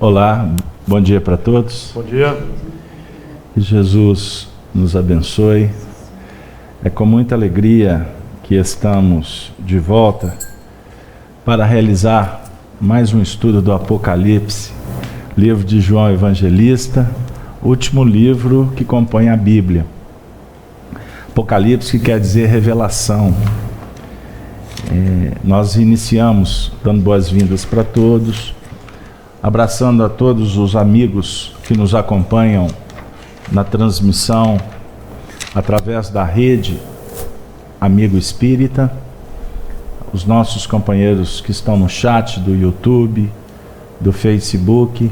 Olá, bom dia para todos. Bom dia. Que Jesus nos abençoe. É com muita alegria que estamos de volta para realizar mais um estudo do Apocalipse, livro de João Evangelista, último livro que compõe a Bíblia. Apocalipse, que quer dizer revelação. Nós iniciamos dando boas-vindas para todos, abraçando a todos os amigos que nos acompanham na transmissão através da rede Amigo Espírita, os nossos companheiros que estão no chat do YouTube, do Facebook,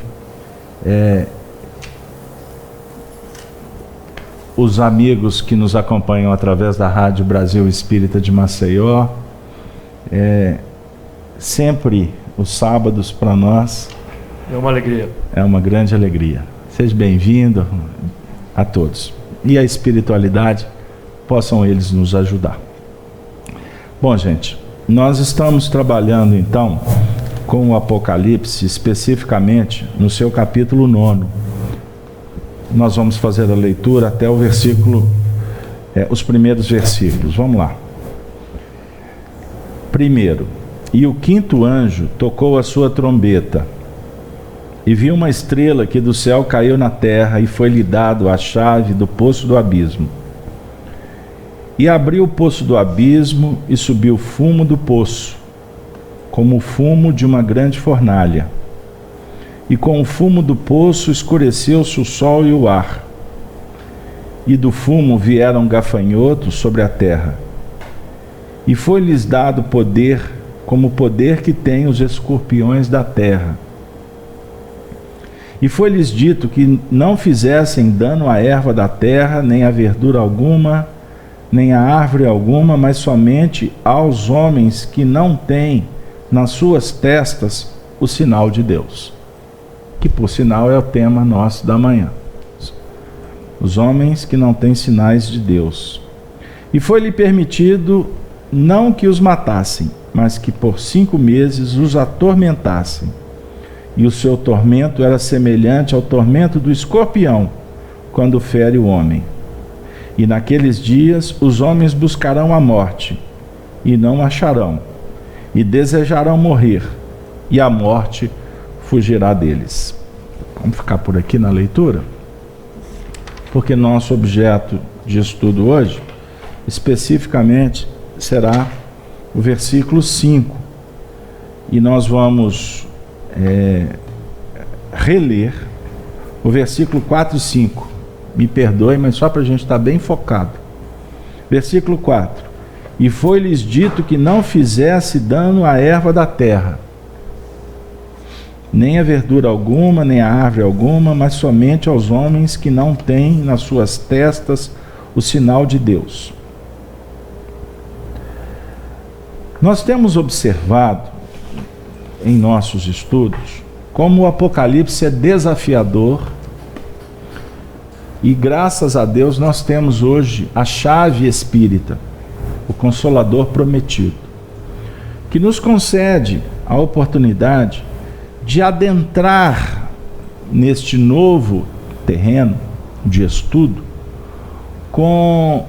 os amigos que nos acompanham através da Rádio Brasil Espírita de Maceió. Sempre os sábados para nós é uma alegria. É uma grande alegria. Seja bem-vindo a todos. E a espiritualidade, possam eles nos ajudar. Bom, gente, nós estamos trabalhando então com o Apocalipse, especificamente no seu capítulo 9. Nós vamos fazer a leitura até o versículo, os primeiros versículos. Vamos lá. Primeiro, e o quinto anjo tocou a sua trombeta, e viu uma estrela que do céu caiu na terra, e foi-lhe dado a chave do poço do abismo. E abriu o poço do abismo, e subiu fumo do poço, como o fumo de uma grande fornalha. E com o fumo do poço escureceu-se o sol e o ar. E do fumo vieram gafanhotos sobre a terra. E foi-lhes dado poder, como o poder que têm os escorpiões da terra. E foi-lhes dito que não fizessem dano à erva da terra, nem à verdura alguma, nem à árvore alguma, mas somente aos homens que não têm nas suas testas o sinal de Deus. Que por sinal é o tema nosso da manhã. Os homens que não têm sinais de Deus. E foi-lhe permitido não que os matassem, mas que por 5 meses os atormentassem. E o seu tormento era semelhante ao tormento do escorpião, quando fere o homem. E naqueles dias os homens buscarão a morte, e não acharão, e desejarão morrer, e a morte fugirá deles. Vamos ficar por aqui na leitura, porque nosso objeto de estudo hoje, especificamente, será o versículo 5, e nós vamos reler o versículo 4 e 5. Me perdoe, mas só para a gente estar bem focado. Versículo 4: E foi-lhes dito que não fizesse dano à erva da terra, nem a verdura alguma, nem a árvore alguma, mas somente aos homens que não têm nas suas testas o sinal de Deus. Nós temos observado em nossos estudos como o Apocalipse é desafiador, e graças a Deus nós temos hoje a chave espírita, o Consolador prometido, que nos concede a oportunidade de adentrar neste novo terreno de estudo com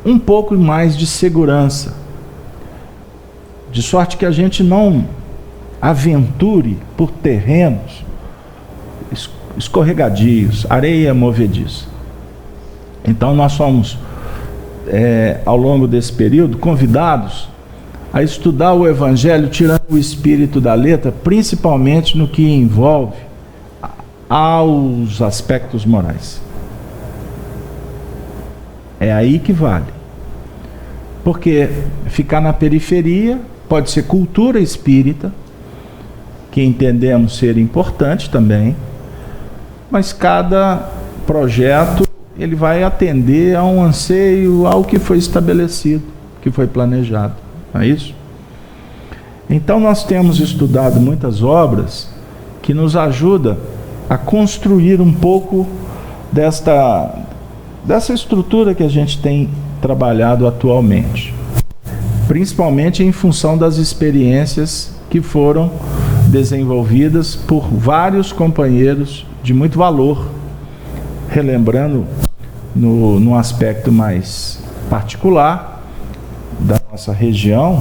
um pouco mais de segurança, de sorte que a gente não aventure por terrenos escorregadios, areia movediça. Então nós somos, ao longo desse período, convidados a estudar o Evangelho, tirando o espírito da letra, principalmente no que envolve aos aspectos morais. É aí que vale. Porque ficar na periferia pode ser cultura espírita, que entendemos ser importante também, mas cada projeto ele vai atender a um anseio, ao que foi estabelecido, que foi planejado, não é isso? Então nós temos estudado muitas obras que nos ajudam a construir um pouco dessa estrutura que a gente tem trabalhado atualmente, principalmente em função das experiências que foram desenvolvidas por vários companheiros de muito valor, relembrando no aspecto mais particular da nossa região,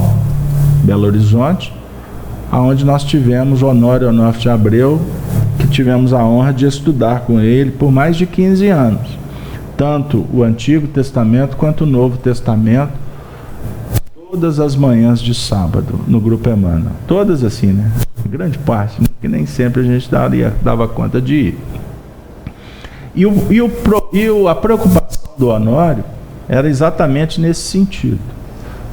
Belo Horizonte, aonde nós tivemos Honório Onofre de Abreu, que tivemos a honra de estudar com ele por mais de 15 anos, tanto o Antigo Testamento quanto o Novo Testamento, todas as manhãs de sábado no Grupo Emmanuel, todas assim, né? Grande parte, que nem sempre a gente dava conta de ir. A preocupação do Honório era exatamente nesse sentido.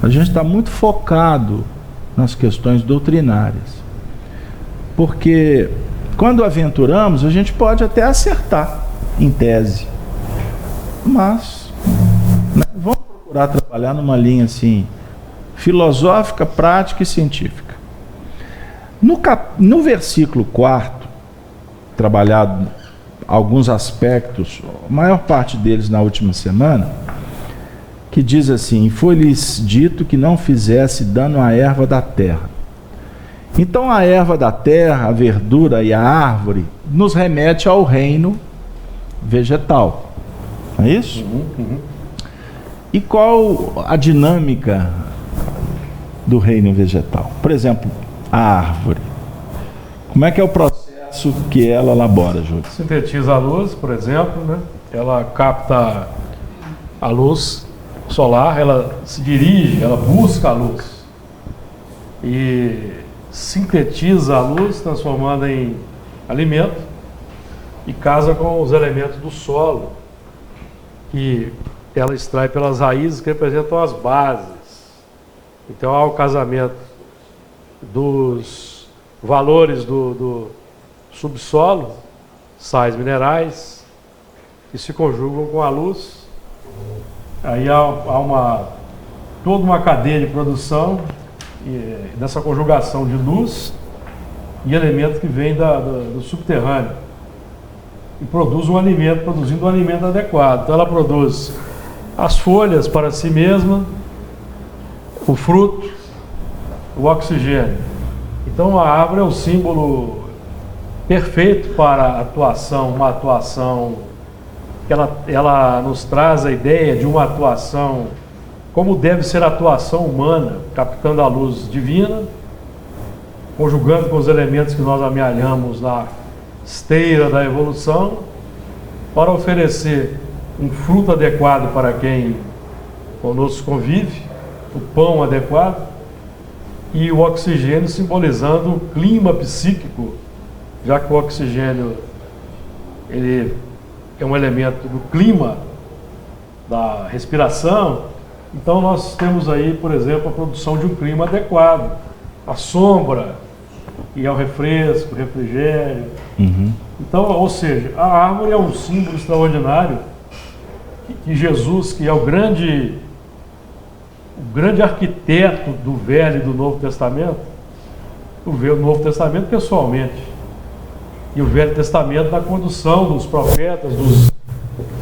A gente está muito focado nas questões doutrinárias, porque quando aventuramos, a gente pode até acertar em tese, mas né, vamos procurar trabalhar numa linha assim, filosófica, prática e científica. No versículo 4, trabalhado alguns aspectos, a maior parte deles na última semana, que diz assim: foi-lhes dito que não fizesse dano à erva da terra. Então a erva da terra, a verdura e a árvore nos remete ao reino vegetal, não é isso? E qual a dinâmica do reino vegetal? Por exemplo, a árvore. Como é que é o processo que ela elabora, Júlio? Sintetiza a luz, por exemplo, né? Ela capta a luz solar, ela se dirige, ela busca a luz e sintetiza a luz, transformando em alimento, e casa com os elementos do solo, que ela extrai pelas raízes que representam as bases. Então há o casamento dos valores do subsolo, sais minerais, que se conjugam com a luz. Aí há toda uma cadeia de produção dessa conjugação de luz e elemento que vem do subterrâneo, e produz um alimento, produzindo um alimento adequado. Então ela produz as folhas para si mesma, o fruto, o oxigênio. Então a árvore é o símbolo perfeito para a atuação, uma atuação que ela nos traz a ideia de uma atuação como deve ser a atuação humana, captando a luz divina, conjugando com os elementos que nós amealhamos na esteira da evolução, para oferecer um fruto adequado para quem conosco convive, o pão adequado, e o oxigênio simbolizando o clima psíquico, já que o oxigênio ele é um elemento do clima, da respiração. Então nós temos aí, por exemplo, a produção de um clima adequado, a sombra, e ao refresco, refrigério. Então, ou seja, a árvore é um símbolo extraordinário que Jesus, que é o grande arquiteto do Velho e do Novo Testamento, o Novo Testamento pessoalmente, e o Velho Testamento na condução dos profetas,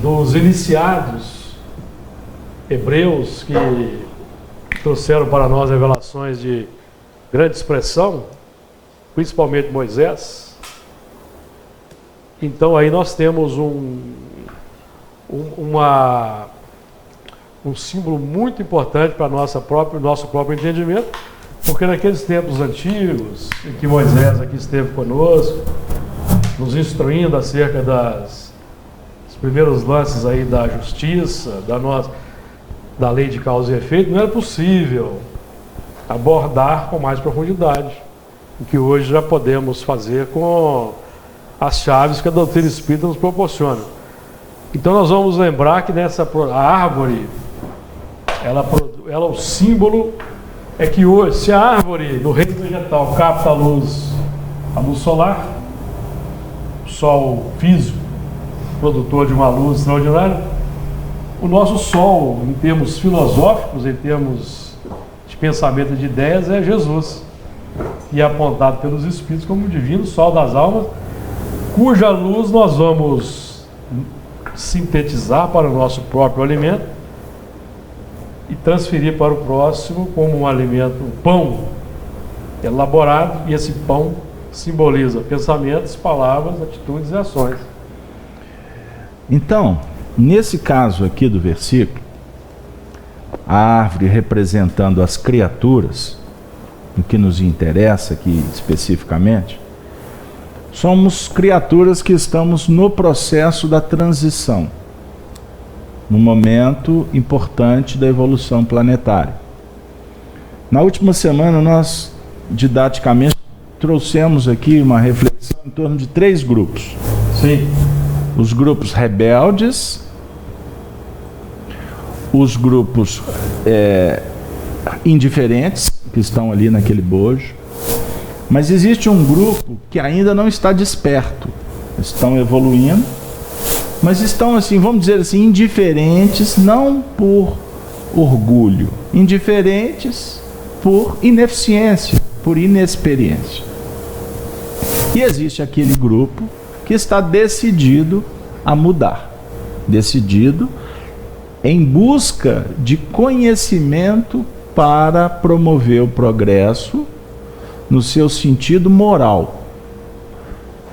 dos iniciados hebreus, que trouxeram para nós revelações de grande expressão, principalmente Moisés. Então aí nós temos um símbolo muito importante para nosso próprio entendimento, porque naqueles tempos antigos, em que Moisés aqui esteve conosco, nos instruindo acerca dos primeiros lances aí da justiça, da lei de causa e efeito, não era possível abordar com mais profundidade, o que hoje já podemos fazer com as chaves que a doutrina espírita nos proporciona. Então nós vamos lembrar que a árvore, ela o símbolo é que hoje, se a árvore do reino vegetal capta a luz solar, o sol físico, produtor de uma luz extraordinária, o nosso sol, em termos filosóficos, em termos de pensamento e de ideias, é Jesus, e é apontado pelos Espíritos como o divino sol das almas, cuja luz nós vamos sintetizar para o nosso próprio alimento e transferir para o próximo como um alimento, um pão elaborado, e esse pão simboliza pensamentos, palavras, atitudes e ações. Então, nesse caso aqui do versículo, a árvore representando as criaturas, o que nos interessa aqui especificamente, somos criaturas que estamos no processo da transição, no momento importante da evolução planetária. Na última semana, nós, didaticamente, trouxemos aqui uma reflexão em torno de 3 grupos. Sim. Os grupos rebeldes, os grupos indiferentes, que estão ali naquele bojo, mas existe um grupo que ainda não está desperto, estão evoluindo, mas estão assim, vamos dizer assim, indiferentes, não por orgulho, indiferentes por ineficiência, por inexperiência. E existe aquele grupo que está decidido a mudar, decidido em busca de conhecimento para promover o progresso no seu sentido moral.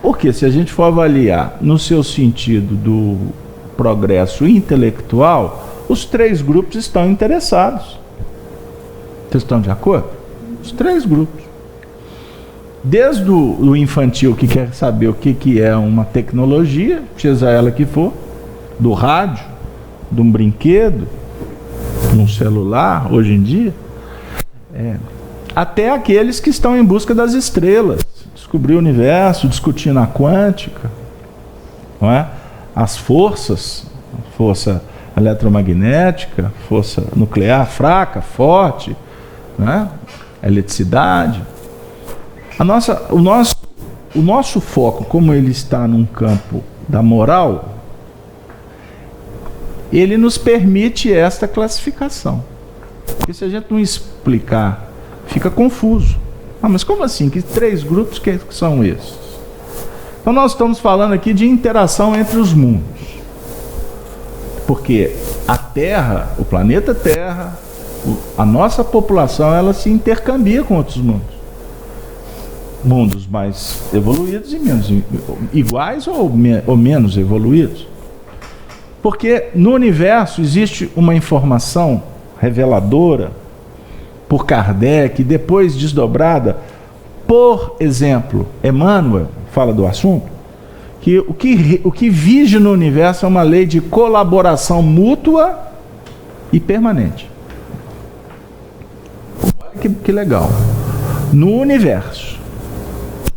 Porque se a gente for avaliar no seu sentido do progresso intelectual, os 3 grupos estão interessados. Vocês estão de acordo? Os 3 grupos. Desde o infantil, que quer saber o que é uma tecnologia, seja ela que for, do rádio, de um brinquedo, de um celular, hoje em dia, até aqueles que estão em busca das estrelas, descobrir o universo, discutindo a quântica, não é? As forças, força eletromagnética, força nuclear fraca, forte, não é? Eletricidade. O nosso foco, como ele está num campo da moral, ele nos permite esta classificação. Porque se a gente não explicar, fica confuso. Ah, mas como assim? Que 3 grupos que são esses? Então nós estamos falando aqui de interação entre os mundos. Porque a Terra, o planeta Terra, a nossa população, ela se intercambia com outros mundos. Mundos mais evoluídos e menos iguais ou menos evoluídos. Porque no universo existe uma informação reveladora por Kardec, depois desdobrada, por exemplo, Emmanuel fala do assunto, que o que vige no universo é uma lei de colaboração mútua e permanente. Olha que legal. No universo,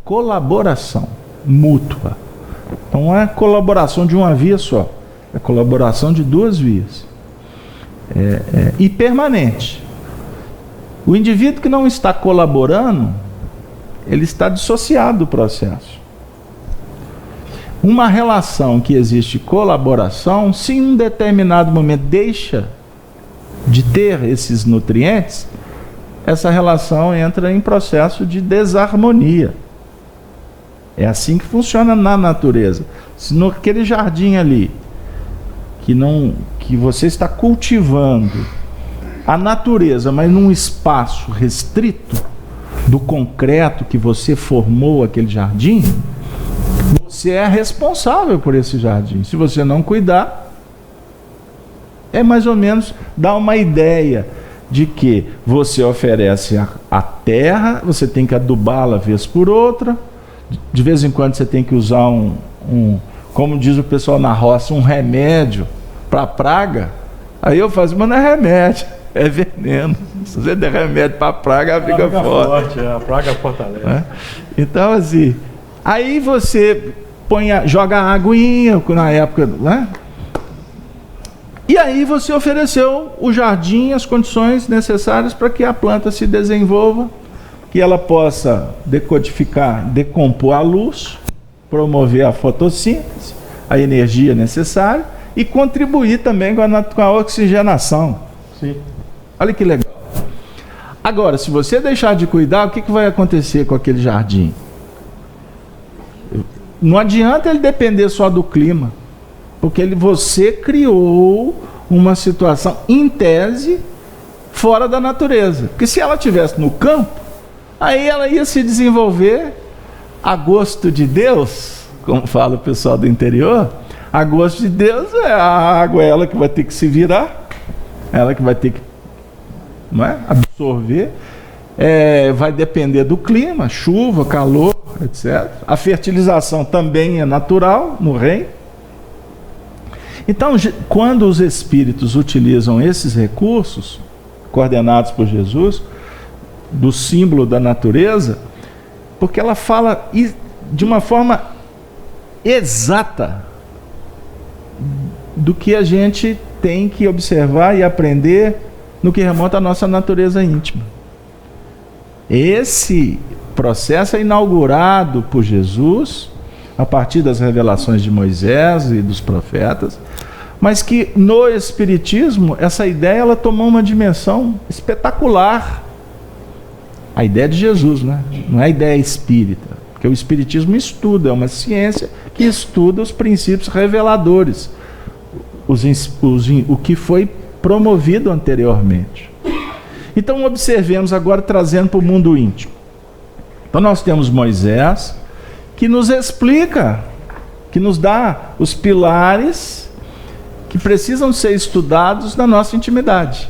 colaboração mútua. Então não é colaboração de uma via só, é colaboração de 2 vias. E permanente. O indivíduo que não está colaborando, ele está dissociado do processo. Uma relação que existe colaboração, se em um determinado momento deixa de ter esses nutrientes, essa relação entra em processo de desarmonia. É assim que funciona na natureza. Se naquele jardim ali, que você está cultivando a natureza, mas num espaço restrito do concreto que você formou aquele jardim, você é responsável por esse jardim. Se você não cuidar, é mais ou menos dar uma ideia de que você oferece a terra, você tem que adubá-la vez por outra, de vez em quando você tem que usar como diz o pessoal na roça, um remédio para praga. Aí eu faço, mas não é remédio, é veneno. Se você der remédio para praga, ela fica forte. A praga fortalece. Então, assim, aí você joga a aguinha, na época, né? E aí você ofereceu o jardim, as condições necessárias para que a planta se desenvolva, que ela possa decodificar, decompor a luz, promover a fotossíntese, a energia necessária e contribuir também com a oxigenação. Sim. Olha que legal. Agora, se você deixar de cuidar, o que vai acontecer com aquele jardim? Não adianta ele depender só do clima, porque você criou uma situação, em tese, fora da natureza. Porque se ela estivesse no campo, aí ela ia se desenvolver a gosto de Deus, como fala o pessoal do interior, a gosto de Deus é a água, é ela que vai ter que se virar, ela que vai ter que, não é, absorver, vai depender do clima, chuva, calor, etc. A fertilização também é natural no reino. Então, quando os espíritos utilizam esses recursos, coordenados por Jesus, do símbolo da natureza, porque ela fala de uma forma exata do que a gente tem que observar e aprender no que remonta à nossa natureza íntima. Esse processo é inaugurado por Jesus a partir das revelações de Moisés e dos profetas, mas que no Espiritismo essa ideia ela tomou uma dimensão espetacular. A ideia de Jesus, né? Não é a ideia espírita, porque o Espiritismo estuda, é uma ciência que estuda os princípios reveladores, o que foi promovido anteriormente. Então observemos agora, trazendo para o mundo íntimo. Então nós temos Moisés, que nos explica, que nos dá os pilares que precisam ser estudados na nossa intimidade.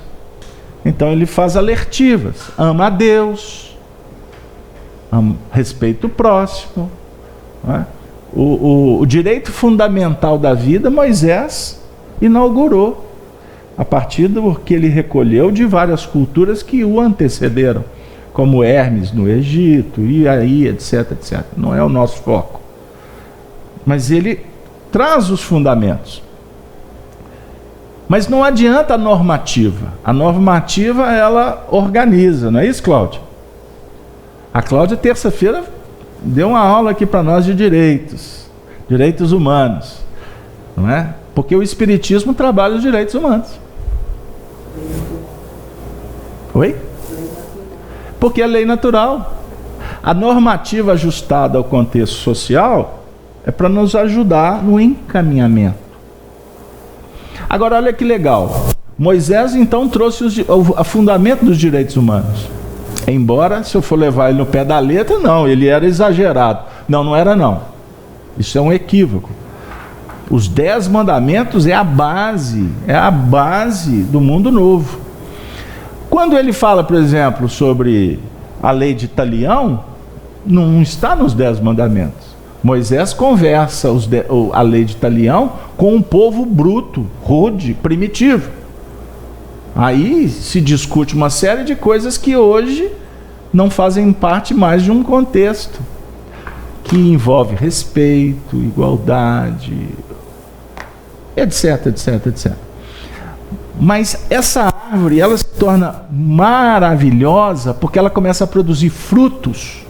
Então ele faz alertivas: ama a Deus, respeita o próximo, né? O direito fundamental da vida, Moisés inaugurou a partir do que ele recolheu de várias culturas que o antecederam, como Hermes no Egito, e aí, etc, etc. Não é o nosso foco. Mas ele traz os fundamentos. Mas não adianta a normativa. A normativa, ela organiza, não é isso, Cláudia? A Cláudia, terça-feira, deu uma aula aqui para nós de direitos humanos, não é? Porque o Espiritismo trabalha os direitos humanos. Oi? Porque é lei natural. A normativa ajustada ao contexto social é para nos ajudar no encaminhamento. Agora, olha que legal. Moisés, então, trouxe o fundamento dos direitos humanos. Embora, se eu for levar ele no pé da letra, não, ele era exagerado. Não, não era não. Isso é um equívoco. Os 10 mandamentos é a base do mundo novo. Quando ele fala, por exemplo, sobre a lei de Talião, não está nos 10 mandamentos. Moisés conversa a lei de Talião com um povo bruto, rude, primitivo. Aí se discute uma série de coisas que hoje não fazem parte mais de um contexto que envolve respeito, igualdade, etc, etc, etc. Mas essa árvore, ela se torna maravilhosa porque ela começa a produzir frutos.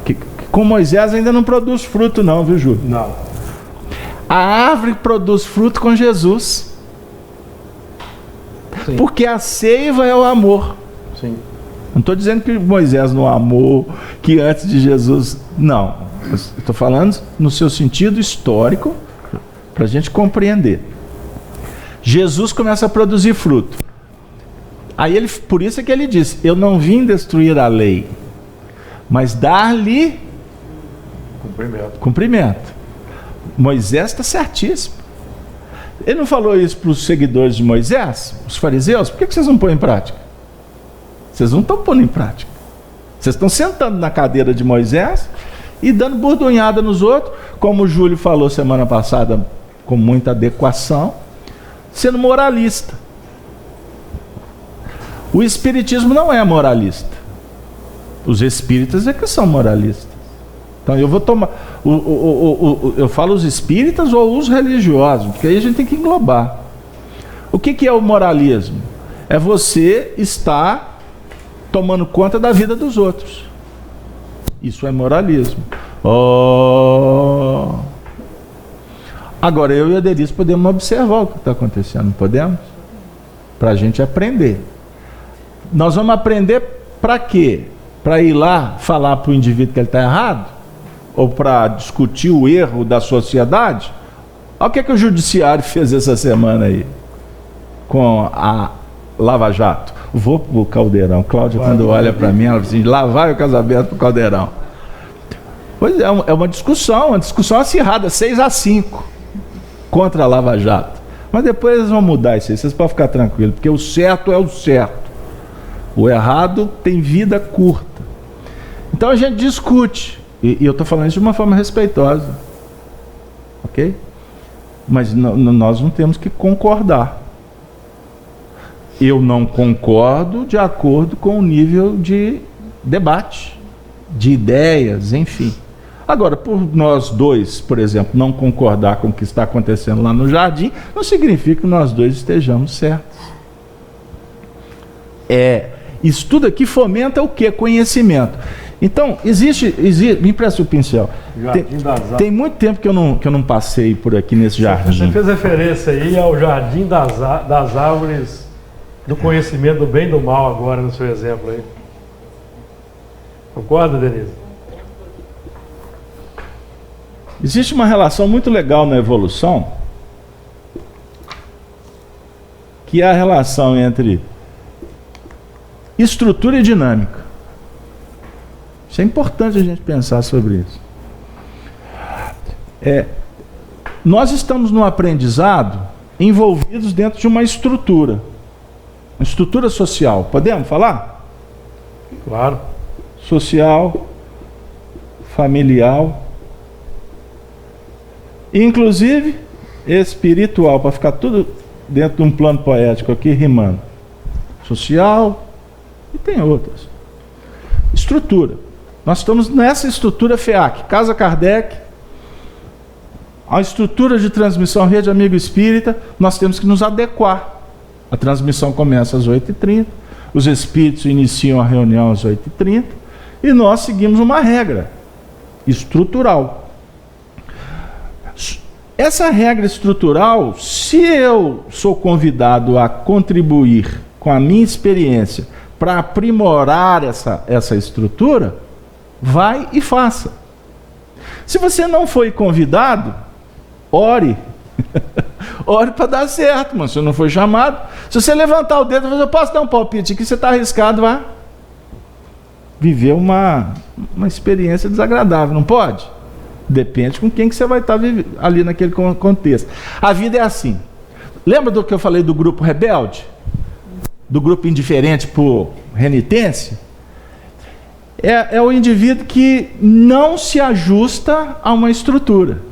Que com Moisés ainda não produz fruto não, viu, Júlio? Não. A árvore produz fruto com Jesus. Sim. Porque a seiva é o amor. Sim. Não estou dizendo que Moisés não amou, que antes de Jesus... Não. Estou falando no seu sentido histórico, para a gente compreender. Jesus começa a produzir fruto. Aí por isso é que ele disse: eu não vim destruir a lei, mas dar-lhe cumprimento. Moisés está certíssimo. Ele não falou isso para os seguidores de Moisés, os fariseus? Por que vocês não põem em prática? Vocês não estão pondo em prática. Vocês estão sentando na cadeira de Moisés e dando burdunhada nos outros, como o Júlio falou semana passada, com muita adequação, sendo moralista. O Espiritismo não é moralista. Os espíritas é que são moralistas. Então eu vou tomar... eu falo os espíritas ou os religiosos, porque aí a gente tem que englobar. O que é o moralismo? É você estar tomando conta da vida dos outros. Isso é moralismo. Agora, eu e a Denise podemos observar o que está acontecendo, não podemos? Para a gente aprender. Nós vamos aprender para quê? Para ir lá falar para o indivíduo que ele está errado? Ou para discutir o erro da sociedade? Olha o que o judiciário fez essa semana aí, com a Lava Jato. Vou para o Caldeirão. Cláudia, quando olha para mim, ela diz assim: lá vai o casamento para o Caldeirão. Pois é, é uma discussão acirrada, 6-5 contra a Lava Jato. Mas depois eles vão mudar isso aí, vocês podem ficar tranquilos, porque o certo é o certo. O errado tem vida curta. Então a gente discute, e eu estou falando isso de uma forma respeitosa, ok? Mas nós não temos que concordar. Eu não concordo de acordo com o nível de debate, de ideias, enfim. Agora, por nós dois, por exemplo, não concordar com o que está acontecendo lá no jardim, não significa que nós dois estejamos certos. Isso tudo aqui fomenta o quê? Conhecimento. Então, existe me empresta o pincel. Tem muito tempo que eu não passei por aqui nesse jardim. Você fez referência aí ao Jardim das Árvores do Conhecimento do Bem e do Mal agora no seu exemplo aí. Concorda, Denise? Existe uma relação muito legal na evolução, que é a relação entre estrutura e dinâmica. Isso é importante a gente pensar sobre isso. Nós estamos no aprendizado envolvidos dentro de uma estrutura social. Podemos falar? Claro. Social, familiar, inclusive espiritual, para ficar tudo dentro de um plano poético aqui, rimando. Social e tem outras. Estrutura. Nós estamos nessa estrutura FEAC, Casa Kardec, a estrutura de transmissão Rede Amigo Espírita, nós temos que nos adequar. A transmissão começa às 8h30, os espíritos iniciam a reunião às 8h30 e nós seguimos uma regra estrutural. Essa regra estrutural, se eu sou convidado a contribuir com a minha experiência para aprimorar essa estrutura, vai e faça. Se você não foi convidado, ore. Ore para dar certo, mas você não foi chamado. Se você levantar o dedo e falar, eu posso dar um palpite aqui, você está arriscado, vai viver uma experiência desagradável, não pode? Depende com quem que você vai estar ali naquele contexto. A vida é assim. Lembra do que eu falei do grupo rebelde? Do grupo indiferente por renitência? É o indivíduo que não se ajusta a uma estrutura.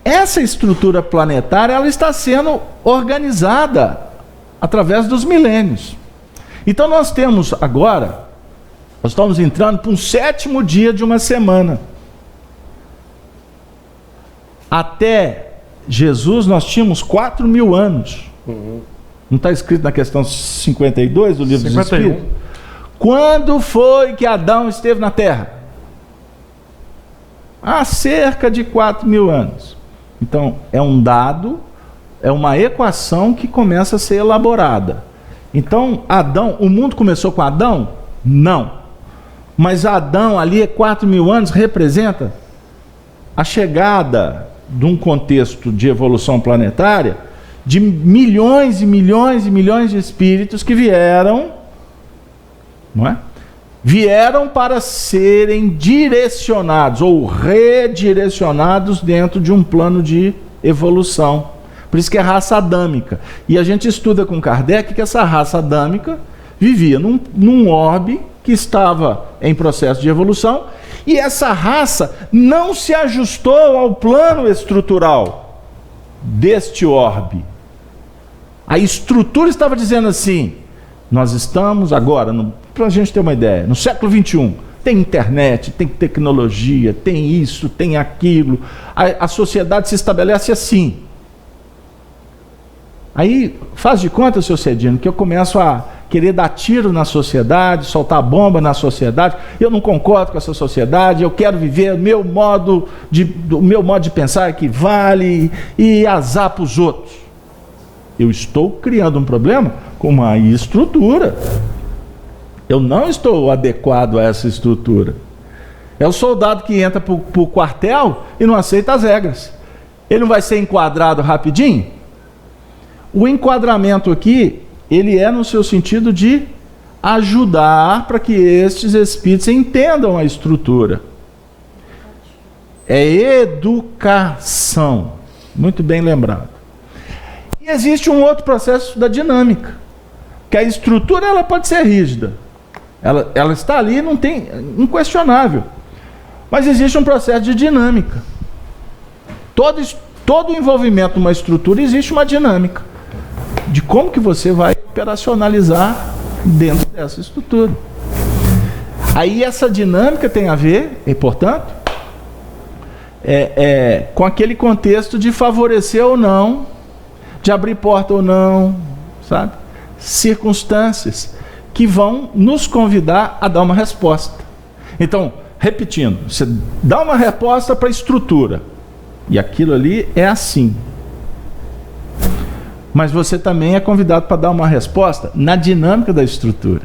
Essa estrutura planetária, ela está sendo organizada através dos milênios. Então nós temos agora, nós estamos entrando para um 7º dia de uma semana. Até Jesus nós tínhamos 4.000 anos. Não está escrito na questão 52 do livro 51. Dos Espíritos? Quando foi que Adão esteve na Terra? Há cerca de 4.000 anos. Então, é um dado, é uma equação que começa a ser elaborada. Então, Adão, o mundo começou com Adão? Não. Mas Adão ali, 4.000 anos, representa a chegada de um contexto de evolução planetária de milhões e milhões e milhões de espíritos que vieram, não é? Vieram para serem direcionados ou redirecionados dentro de um plano de evolução. Por isso que é raça adâmica. E a gente estuda com Kardec que essa raça adâmica vivia num orbe que estava em processo de evolução e essa raça não se ajustou ao plano estrutural deste orbe. A estrutura estava dizendo assim, nós estamos agora, para a gente ter uma ideia, no século XXI, tem internet, tem tecnologia, tem isso, tem aquilo, a sociedade se estabelece assim. Aí, faz de conta, seu Cedino, que eu começo a querer dar tiro na sociedade, soltar bomba na sociedade, eu não concordo com essa sociedade, eu quero viver o meu modo de pensar que vale e azar para os outros. Eu estou criando um problema com uma estrutura. Eu não estou adequado a essa estrutura. É o soldado que entra para o quartel e não aceita as regras. Ele não vai ser enquadrado rapidinho? O enquadramento aqui, ele é no seu sentido de ajudar para que estes espíritos entendam a estrutura. é educação. Muito bem lembrado. E existe um outro processo da dinâmica, que a estrutura ela pode ser rígida. Ela está ali, não tem, inquestionável. Mas existe um processo de dinâmica. Todo envolvimento numa estrutura existe uma dinâmica de como que você vai operacionalizar dentro dessa estrutura. Aí essa dinâmica tem a ver, e portanto, com aquele contexto de favorecer ou não, de abrir porta ou não, sabe? Circunstâncias que vão nos convidar a dar uma resposta. Então, repetindo, você dá uma resposta para a estrutura, e aquilo ali é assim. Mas você também é convidado para dar uma resposta na dinâmica da estrutura.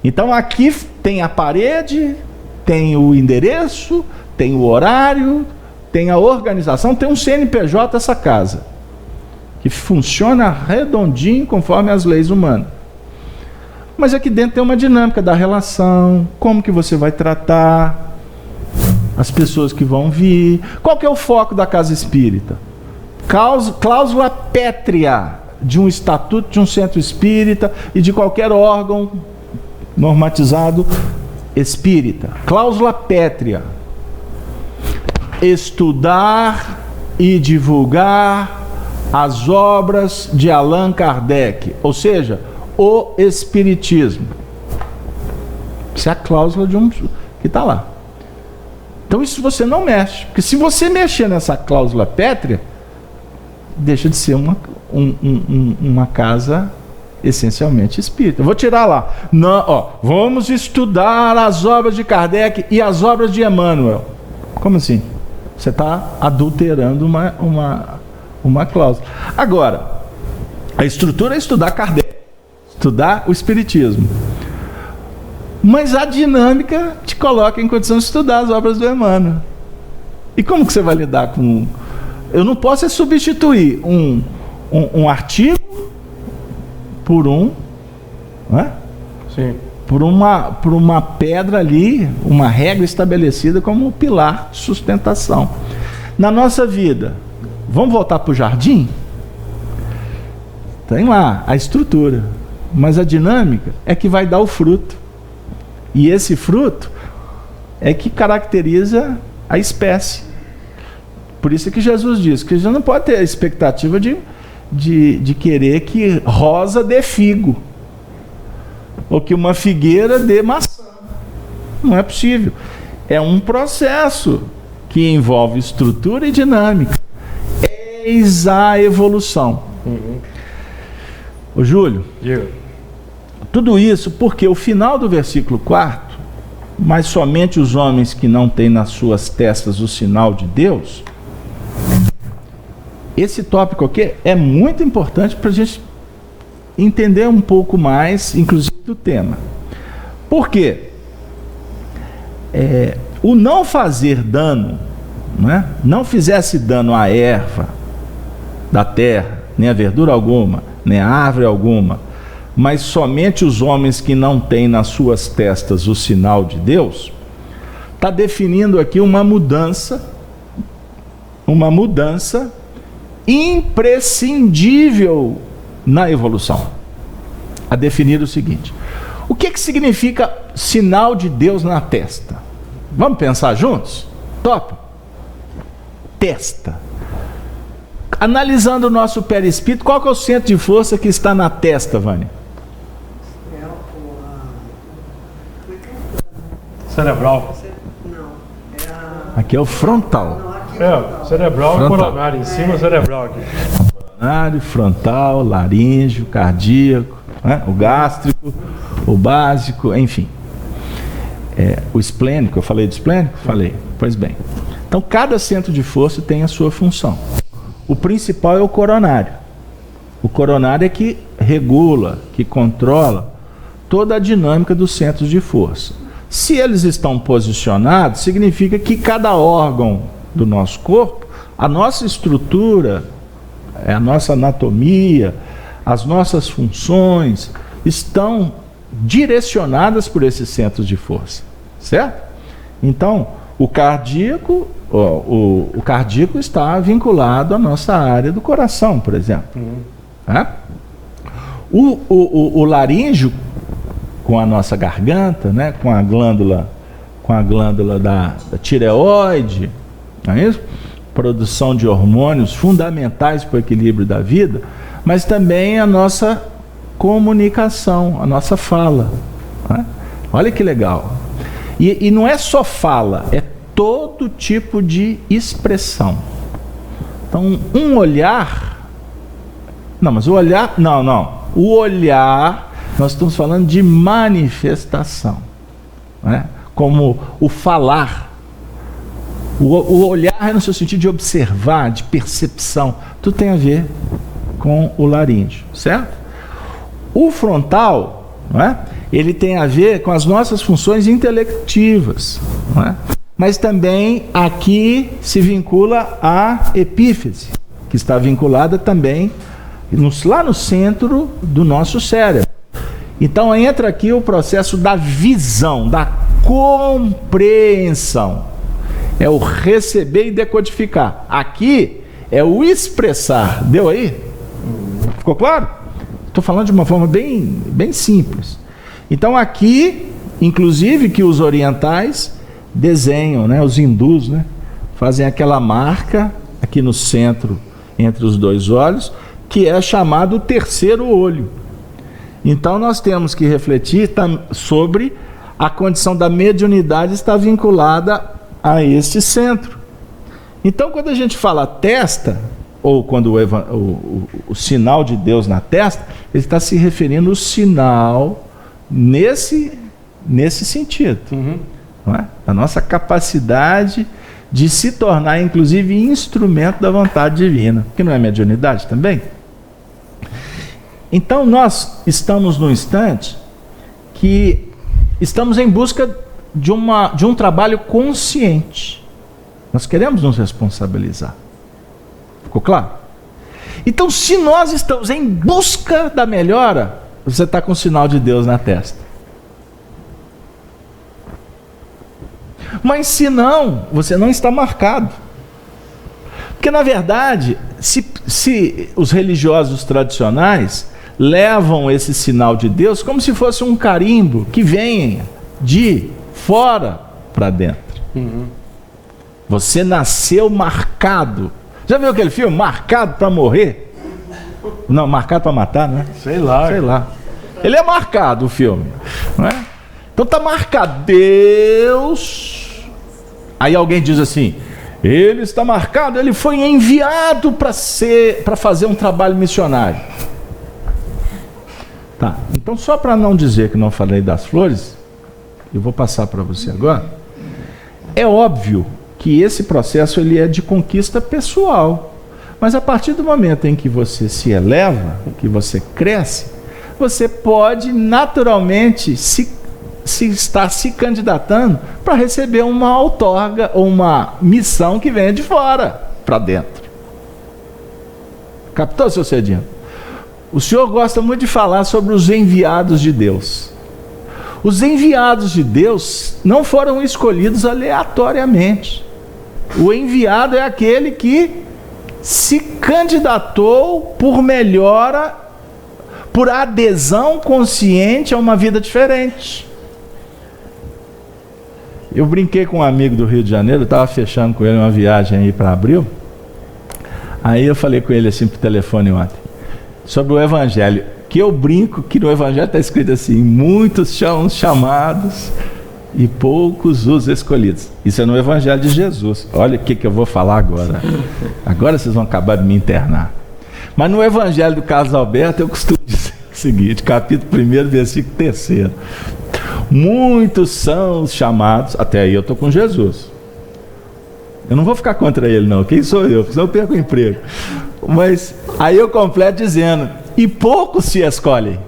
Então aqui tem a parede, tem o endereço, tem o horário, tem a organização, tem um CNPJ essa casa, que funciona redondinho conforme as leis humanas. Mas aqui dentro tem uma dinâmica da relação, como que você vai tratar as pessoas que vão vir. Qual que é o foco da casa espírita? Cláusula pétrea de um estatuto de um centro espírita e de qualquer órgão normatizado espírita. Cláusula pétrea: estudar e divulgar as obras de Allan Kardec, ou seja, o espiritismo. Isso é a cláusula de um que está lá. Então isso você não mexe, porque se você mexer nessa cláusula pétrea, deixa de ser uma casa essencialmente espírita. Eu vou tirar lá. Não, ó, vamos estudar as obras de Kardec e as obras de Emmanuel. Como assim? Você está adulterando uma cláusula. Agora, a estrutura é estudar Kardec, estudar o espiritismo. Mas a dinâmica te coloca em condição de estudar as obras do Emmanuel. E como que você vai lidar com... Eu não posso substituir um artigo por né? Sim. Por uma pedra ali, uma regra estabelecida como um pilar de sustentação. Na nossa vida, vamos voltar para o jardim? Tem lá a estrutura, mas a dinâmica é que vai dar o fruto. E esse fruto é que caracteriza a espécie. Por isso que Jesus diz que já não pode ter a expectativa de querer que rosa dê figo, ou que uma figueira dê maçã. Não é possível. É um processo que envolve estrutura e dinâmica. Eis a evolução. Ô Júlio, tudo isso porque o final do versículo 4, mas somente os homens que não têm nas suas testas o sinal de Deus, esse tópico aqui é muito importante para a gente entender um pouco mais, inclusive, do tema. Por quê? O não fazer dano, não fizesse dano à erva da terra, nem a verdura alguma, nem a árvore alguma, mas somente os homens que não têm nas suas testas o sinal de Deus, está definindo aqui uma mudança imprescindível na evolução. A definir o seguinte: o que significa sinal de Deus na testa? Vamos pensar juntos? Top? Testa. Analisando o nosso perispírito, qual que é o centro de força que está na testa, Vânia? Cerebral. Aqui é o frontal. Cerebral e coronário. Em cima, cerebral aqui. Coronário, frontal, laríngeo, cardíaco, o gástrico, o básico, enfim. O esplênico, eu falei do esplênico? Falei. Pois bem. Então, cada centro de força tem a sua função. O principal é o coronário. O coronário é que regula, que controla toda a dinâmica dos centros de força. Se eles estão posicionados, significa que cada órgão do nosso corpo, a nossa estrutura, a nossa anatomia, as nossas funções estão direcionadas por esses centros de força, certo? Então, O cardíaco, o cardíaco está vinculado à nossa área do coração, por exemplo. O laríngeo, com a nossa garganta, né, com a glândula da tireoide, não é isso? Produção de hormônios fundamentais para o equilíbrio da vida, mas também a nossa comunicação, a nossa fala. Né? Olha que legal. E não é só fala, é todo tipo de expressão. Então, um olhar... Não, mas o olhar... Não. O olhar, nós estamos falando de manifestação. Né? Como o falar. O olhar é no seu sentido de observar, de percepção. Tudo tem a ver com o laríngeo, certo? O frontal, não é? Ele tem a ver com as nossas funções intelectivas, não é? Mas também aqui se vincula à epífise, que está vinculada também lá no centro do nosso cérebro. Então entra aqui o processo da visão, da compreensão. É o receber e decodificar. Aqui é o expressar. Deu aí? Ficou claro? Estou falando de uma forma bem simples. Então aqui, inclusive que os orientais desenham, né, os hindus, né, fazem aquela marca aqui no centro, entre os dois olhos, que é chamado o terceiro olho. Então nós temos que refletir sobre a condição da mediunidade estar vinculada a este centro. Então quando a gente fala testa, ou quando o sinal de Deus na testa, ele está se referindo ao sinal nesse sentido. Não é? A nossa capacidade de se tornar, inclusive, instrumento da vontade divina. Que não é mediunidade também? Então nós estamos num instante que estamos em busca de um trabalho consciente. Nós queremos nos responsabilizar. Ficou claro? Então, se nós estamos em busca da melhora, você está com o sinal de Deus na testa. Mas se não, você não está marcado. Porque, na verdade, se os religiosos tradicionais levam esse sinal de Deus como se fosse um carimbo que vem de fora para dentro. Você nasceu marcado. Já viu aquele filme? Marcado para morrer? Não, marcado para matar, né? Sei lá. Ele é marcado, o filme. Não é? Então tá marcado. Deus. Aí alguém diz assim: ele está marcado, ele foi enviado para fazer um trabalho missionário. Tá, então só para não dizer que não falei das flores, eu vou passar para você agora. É óbvio que esse processo ele é de conquista pessoal, mas a partir do momento em que você se eleva, que você cresce, você pode naturalmente se estar se candidatando para receber uma outorga ou uma missão que venha de fora para dentro. Captou, seu Cedinho? O senhor gosta muito de falar sobre os enviados de Deus. Os enviados de Deus não foram escolhidos aleatoriamente. O enviado é aquele que se candidatou por melhora, por adesão consciente a uma vida diferente. Eu brinquei com um amigo do Rio de Janeiro, estava fechando com ele uma viagem aí para abril. Aí eu falei com ele assim por telefone ontem, sobre o Evangelho, que eu brinco que no Evangelho está escrito assim: muitos são os chamados e poucos os escolhidos. Isso é no Evangelho de Jesus. Olha o que eu vou falar agora. Agora vocês vão acabar de me internar. Mas no Evangelho do Carlos Alberto eu costumo dizer o seguinte, capítulo 1, versículo 3. Muitos são os chamados, até aí eu estou com Jesus. Eu não vou ficar contra ele não, quem sou eu? Senão eu perco o emprego. Mas aí eu completo dizendo: e poucos se escolhem.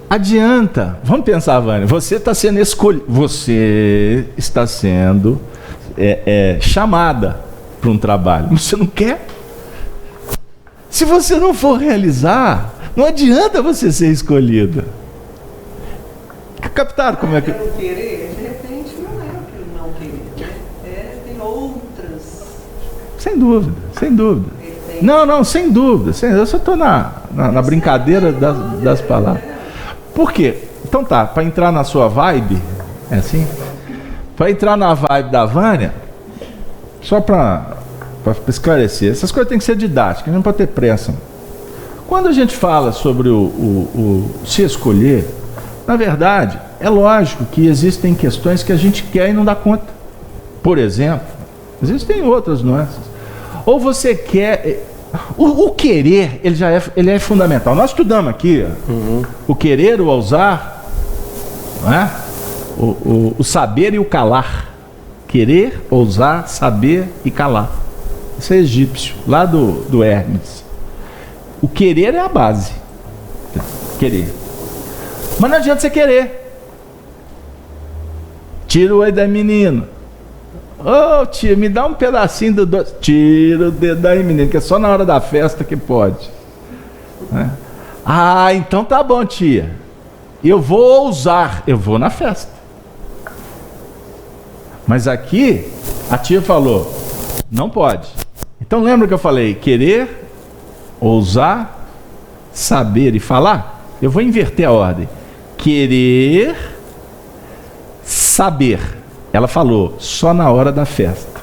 Adianta, vamos pensar, Vânia, você está sendo escolhido, você está sendo chamada para um trabalho, mas você não quer. Se você não for realizar, não adianta você ser escolhida. captaram como é que... O querer, de repente, não é o não querer, né? Tem outras... Sem dúvida, sem dúvida. Não, sem dúvida. Eu só estou na brincadeira das palavras. Por quê? Então tá, para entrar na sua vibe, é assim? Para entrar na vibe da Vânia, só para esclarecer, essas coisas têm que ser didáticas, não pode ter pressa. Quando a gente fala sobre o se escolher, na verdade, é lógico que existem questões que a gente quer e não dá conta. Por exemplo, existem outras nuances. Ou você quer... O querer, ele é fundamental. Nós estudamos aqui o querer, o ousar, não é? O saber e o calar. Querer, ousar, saber e calar. Isso é egípcio, lá do Hermes. O querer é a base. Querer. Mas não adianta você querer. Tira o olho da menina. Ô tia, me dá um pedacinho do doce. Tira o dedo daí, menino, que é só na hora da festa que pode. Né? Ah, então tá bom, tia. Eu vou ousar. Eu vou na festa. Mas aqui, a tia falou, não pode. Então lembra que eu falei, querer, ousar, saber e falar? Eu vou inverter a ordem. Querer, saber. Ela falou, só na hora da festa.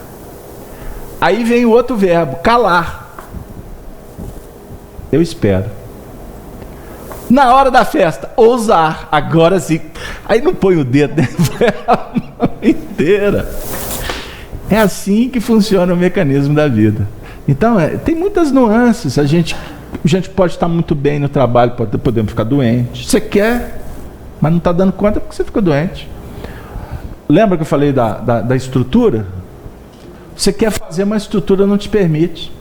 Aí vem o outro verbo, calar. Eu espero. Na hora da festa, ousar. Agora sim. Aí não põe o dedo dentro da mão inteira. É assim que funciona o mecanismo da vida. Então, tem muitas nuances. A gente pode estar muito bem no trabalho, podemos ficar doente. Você quer, mas não está dando conta porque você ficou doente. Lembra que eu falei da estrutura? Você quer fazer, mas a estrutura não te permite.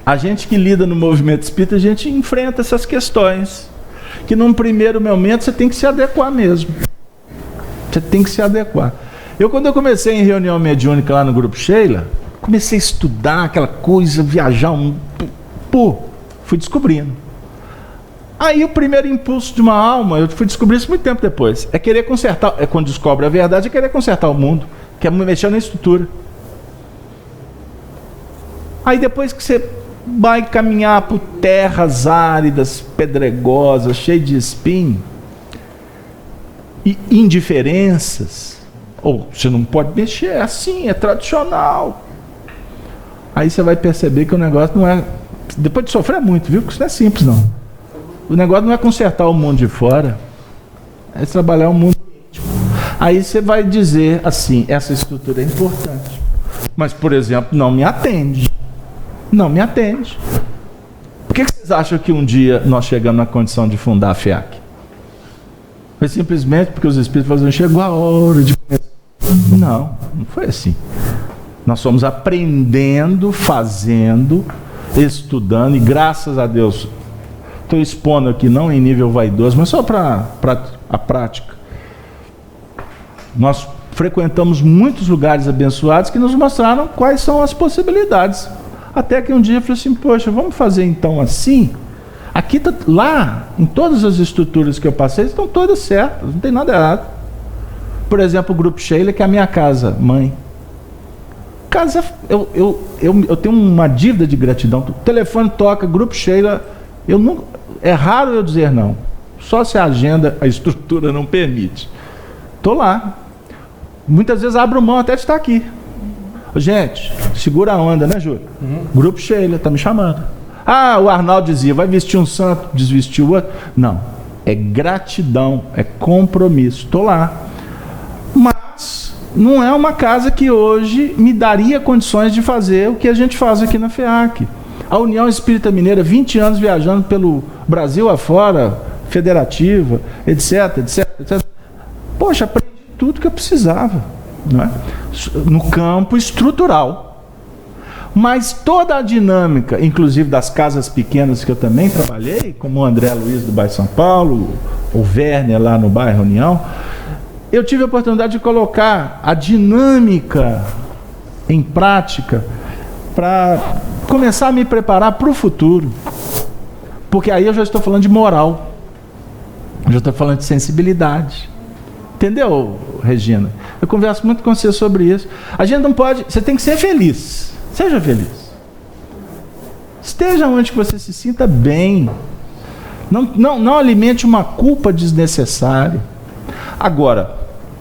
A gente que lida no movimento espírita, a gente enfrenta essas questões. Que num primeiro momento você tem que se adequar mesmo. Você tem que se adequar. Quando eu comecei em reunião mediúnica lá no Grupo Sheila, comecei a estudar aquela coisa, viajar, fui descobrindo. Aí o primeiro impulso de uma alma, eu fui descobrir isso muito tempo depois, é querer consertar, quando descobre a verdade, é querer consertar o mundo, quer mexer na estrutura. Aí depois que você vai caminhar por terras áridas, pedregosas, cheias de espinho, e indiferenças, ou você não pode mexer, é assim, é tradicional. Aí você vai perceber que o negócio não é, depois de sofrer muito, viu? Porque isso não é simples não. O negócio não é consertar o mundo de fora, é trabalhar o mundo íntimo. Aí você vai dizer assim, essa estrutura é importante, mas, por exemplo, não me atende. Não me atende. Por que vocês acham que um dia nós chegamos na condição de fundar a FEAC? Foi simplesmente porque os espíritos falaram, chegou a hora de começar. Não foi assim. Nós fomos aprendendo, fazendo, estudando, e graças a Deus, estou expondo aqui, não em nível vaidoso, mas só para a prática. Nós frequentamos muitos lugares abençoados que nos mostraram quais são as possibilidades. Até que um dia eu falei assim, poxa, vamos fazer então assim? Aqui, lá, em todas as estruturas que eu passei, estão todas certas, não tem nada errado. Por exemplo, o Grupo Sheila, que é a minha casa, mãe. Casa, eu tenho uma dívida de gratidão. O telefone toca, Grupo Sheila, é raro eu dizer não. Só se a agenda, a estrutura não permite. Estou lá. Muitas vezes abro mão até de estar aqui. Gente, segura a onda, né, Júlio? Grupo Sheila, está me chamando. Ah, o Arnaldo dizia, vai vestir um santo, desvestir o outro. Não, é gratidão, é compromisso. Estou lá. Mas não é uma casa que hoje me daria condições de fazer o que a gente faz aqui na FEAC. A União Espírita Mineira, 20 anos viajando pelo Brasil afora, federativa, etc, etc, etc. Poxa, aprendi tudo que eu precisava, não é? No campo estrutural. Mas toda a dinâmica, inclusive das casas pequenas que eu também trabalhei, como o André Luiz do bairro São Paulo, o Werner lá no bairro União, eu tive a oportunidade de colocar a dinâmica em prática para começar a me preparar para o futuro. Porque aí eu já estou falando de moral. Eu já estou falando de sensibilidade. Entendeu, Regina? Eu converso muito com você sobre isso. A gente não pode... Você tem que ser feliz. Seja feliz. Esteja onde você se sinta bem. Não alimente uma culpa desnecessária. Agora,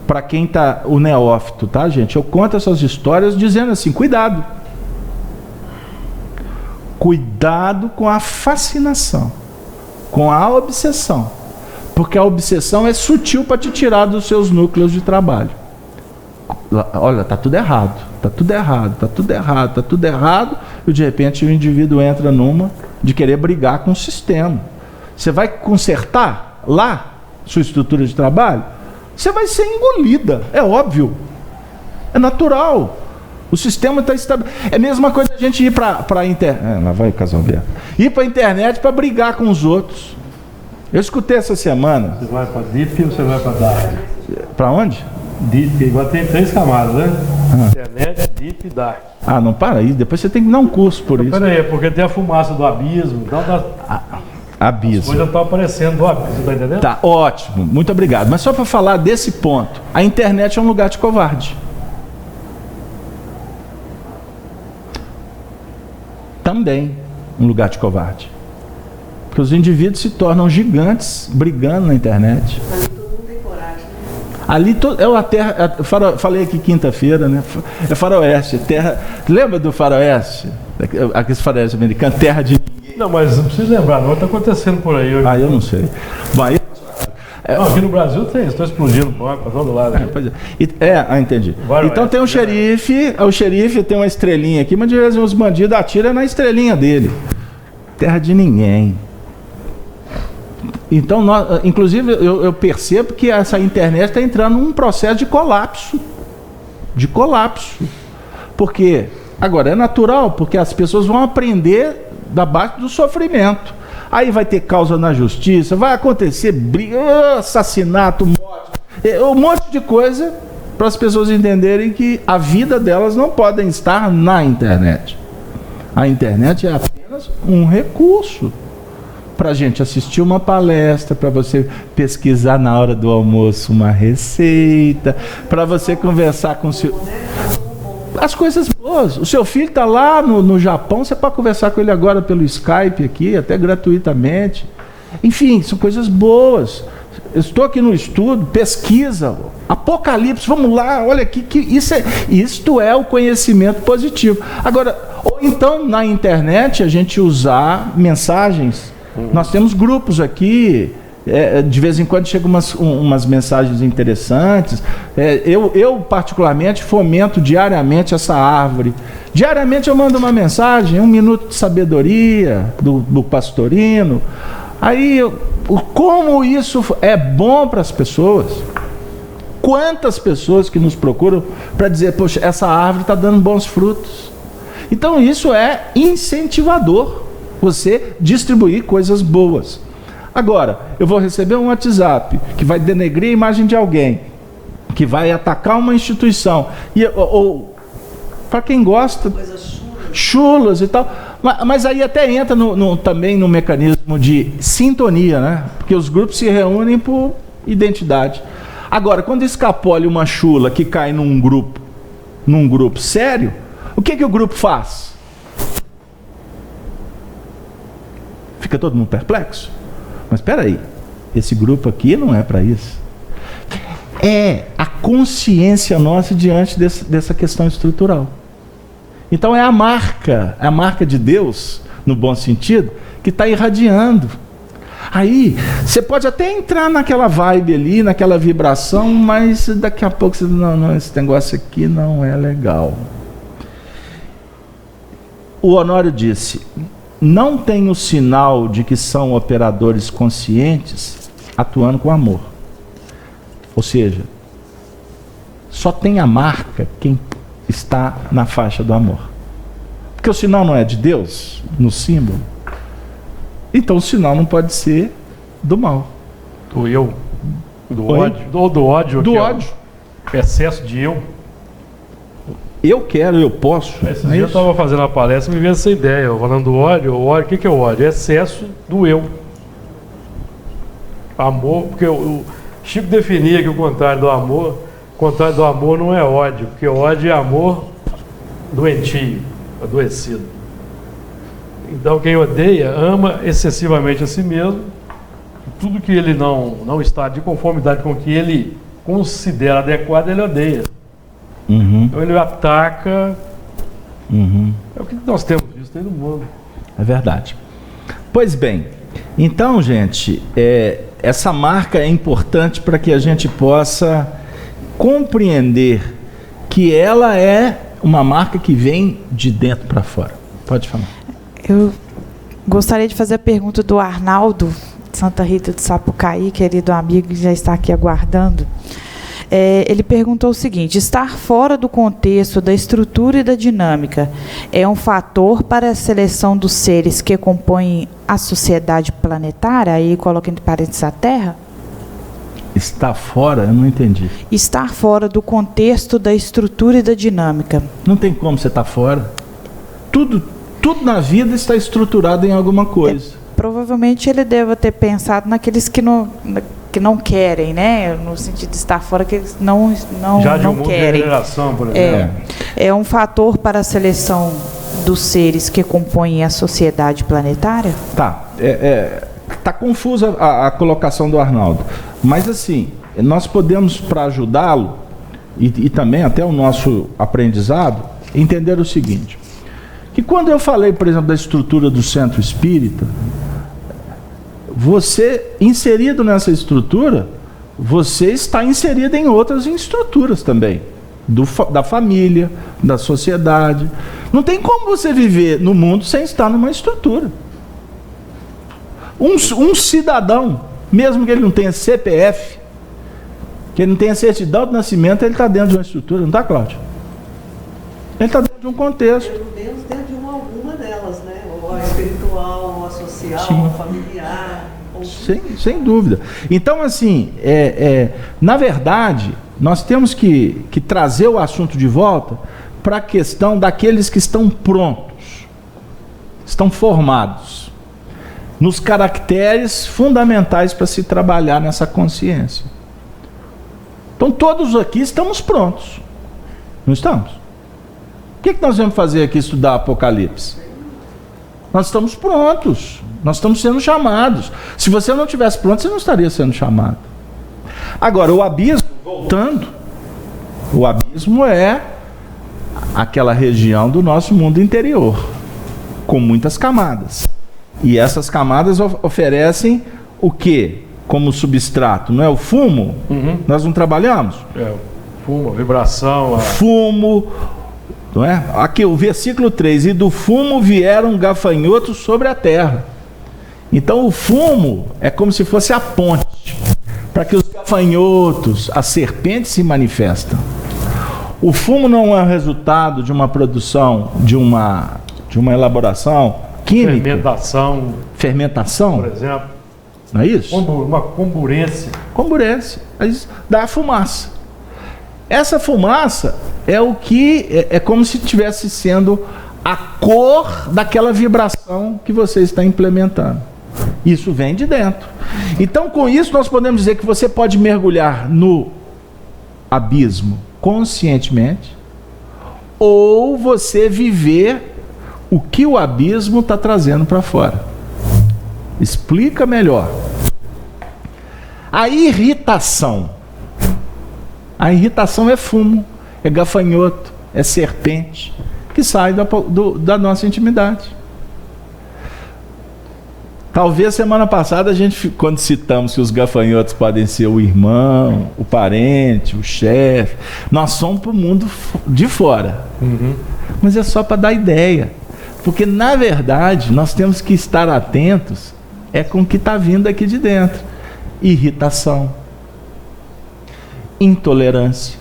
para quem está o neófito, tá, gente? Eu conto essas histórias dizendo assim, cuidado. Cuidado com a fascinação, com a obsessão. Porque a obsessão é sutil para te tirar dos seus núcleos de trabalho. Olha, tá tudo errado, tá tudo errado, tá tudo errado, tá tudo errado, e de repente o indivíduo entra numa de querer brigar com o sistema. Você vai consertar lá sua estrutura de trabalho? Você vai ser engolida, é óbvio, é natural. O sistema está estabelecido. É a mesma coisa a gente ir para a internet. Lá vai o casal Alberto. Ir para a internet para brigar com os outros. Eu escutei essa semana. Você vai para DIP ou você vai para DARK? Para onde? DIP, agora tem 3 camadas, né? Internet, DIP e DARK. Ah, não, para aí. Depois você tem que dar um curso por isso. Peraí, porque tem a fumaça do abismo. Então abismo. As coisas estão aparecendo do abismo, tá entendendo? Tá, ótimo. Muito obrigado. Mas só para falar desse ponto. A internet é um lugar de covarde. Também um lugar de covarde. Porque os indivíduos se tornam gigantes brigando na internet. Ali todo mundo tem coragem, né? Ali é a terra. Falei aqui quinta-feira, né? É faroeste. Terra. Lembra do faroeste? Aquele faroeste americano, terra de ninguém. Não, mas não precisa lembrar, não. Está acontecendo por aí. Ah, eu não sei. Bom, aí. Não, aqui no Brasil tem, estão explodindo para todo lado. Entendi. Então tem um xerife, o xerife tem uma estrelinha aqui, mas de vez em quando os bandidos atiram na estrelinha dele. Terra de ninguém. Então, inclusive, eu percebo que essa internet está entrando num processo de colapso. De colapso. Porque, agora, é natural, porque as pessoas vão aprender da base do sofrimento. Aí vai ter causa na justiça, vai acontecer briga, assassinato, morte, um monte de coisa para as pessoas entenderem que a vida delas não podem estar na internet. A internet é apenas um recurso para a gente assistir uma palestra, para você pesquisar na hora do almoço uma receita, para você conversar com o seu... As coisas boas. O seu filho está lá no Japão, você pode conversar com ele agora pelo Skype aqui, até gratuitamente. Enfim, são coisas boas. Eu estou aqui no estudo, pesquisa, Apocalipse, vamos lá, olha aqui, que isto é o conhecimento positivo. Agora, ou então na internet a gente usar mensagens. Nós temos grupos aqui. De vez em quando chegam umas mensagens interessantes. Eu particularmente fomento diariamente essa árvore. Diariamente eu mando uma mensagem, 1 minuto de sabedoria do pastorino. Aí, como isso é bom para as pessoas? Quantas pessoas que nos procuram para dizer, poxa, essa árvore está dando bons frutos. Então isso é incentivador, você distribuir coisas boas. Agora, eu vou receber um WhatsApp que vai denegrir a imagem de alguém, que vai atacar uma instituição, ou para quem gosta, chulas e tal, mas aí até entra também no mecanismo de sintonia, né? Porque os grupos se reúnem por identidade. Agora, quando escapole uma chula que cai num grupo sério, o que o grupo faz? Fica todo mundo perplexo? Mas espera aí, esse grupo aqui não é para isso. É a consciência nossa diante dessa questão estrutural. Então é a marca de Deus, no bom sentido, que está irradiando. Aí, você pode até entrar naquela vibe ali, naquela vibração, mas daqui a pouco você diz, não, esse negócio aqui não é legal. O Honório disse, não tem o sinal de que são operadores conscientes atuando com amor. Ou seja, só tem a marca quem está na faixa do amor. Porque o sinal não é de Deus, no símbolo. Então o sinal não pode ser do mal. Do eu. Do ódio. Do ódio. Do ódio. Excesso de eu. Eu quero, eu posso. Esses dias eu estava fazendo uma palestra e me veio essa ideia, falando do ódio. O ódio, o que é o ódio? É excesso do eu. Amor, porque o Chico definia que o contrário do amor não é ódio, porque ódio é amor doentio, adoecido. Então quem odeia, ama excessivamente a si mesmo, tudo que ele não está de conformidade com o que ele considera adequado, ele odeia. Então ele ataca. É o que nós temos visto aí no mundo. É verdade. Pois bem, então, gente, essa marca é importante para que a gente possa compreender que ela é uma marca que vem de dentro para fora. Pode falar. Eu gostaria de fazer a pergunta do Arnaldo, de Santa Rita do Sapucaí, querido amigo que já está aqui aguardando. Ele perguntou o seguinte: estar fora do contexto, da estrutura e da dinâmica é um fator para a seleção dos seres que compõem a sociedade planetária? Aí coloca entre parênteses a Terra. Estar fora? Eu não entendi. Estar fora do contexto, da estrutura e da dinâmica. Não tem como você estar fora. Tudo na vida está estruturado em alguma coisa. Provavelmente ele deva ter pensado naqueles que não querem, né? No sentido de estar fora, que eles não Já de não um mundo querem. de regeneração, por exemplo. É um fator para a seleção dos seres que compõem a sociedade planetária? Tá confusa a colocação do Arnaldo. Mas assim, nós podemos, para ajudá-lo, e também até o nosso aprendizado, entender o seguinte: que quando eu falei, por exemplo, da estrutura do centro espírita, você, inserido nessa estrutura, você está inserido em outras estruturas também, da família, da sociedade. Não tem como você viver no mundo sem estar numa estrutura. Um cidadão, mesmo que ele não tenha CPF, que ele não tenha certidão de nascimento, ele está dentro de uma estrutura, não está, Cláudio? Ele está dentro de um contexto. Dentro de alguma delas, né? Ou a espiritual, ou a social, Sim. ou a familiar. Sem dúvida. Então, assim, na verdade, nós temos que trazer o assunto de volta para a questão daqueles que estão prontos, estão formados, nos caracteres fundamentais para se trabalhar nessa consciência. Então, todos aqui estamos prontos. Não estamos? O que nós vamos fazer aqui, estudar Apocalipse? Nós estamos prontos. Nós estamos sendo chamados. Se você não estivesse pronto, você não estaria sendo chamado. Agora, o abismo, voltando, o abismo é aquela região do nosso mundo interior, com muitas camadas. E essas camadas oferecem o quê? Como substrato? Não é o fumo? Nós não trabalhamos? O fumo, a vibração. Fumo, não é? Aqui o versículo 3: e do fumo vieram gafanhotos sobre a terra. Então o fumo é como se fosse a ponte para que os gafanhotos, as serpentes se manifestam. O fumo não é o resultado de uma produção, de uma elaboração química. Fermentação, por exemplo. Não é isso? Uma comburência. Comburência. Dá a fumaça. Essa fumaça é o que é como se estivesse sendo a cor daquela vibração que você está implementando. Isso vem de dentro. Então, com isso, nós podemos dizer que você pode mergulhar no abismo conscientemente, ou você viver o que o abismo está trazendo para fora. Explica melhor. A irritação. A irritação é fumo, é gafanhoto, é serpente que sai da nossa intimidade. Talvez semana passada a gente, quando citamos que os gafanhotos podem ser o irmão, o parente, o chefe, nós somos para o mundo de fora. Mas é só para dar ideia. Porque, na verdade, nós temos que estar atentos com o que está vindo aqui de dentro. Irritação, intolerância,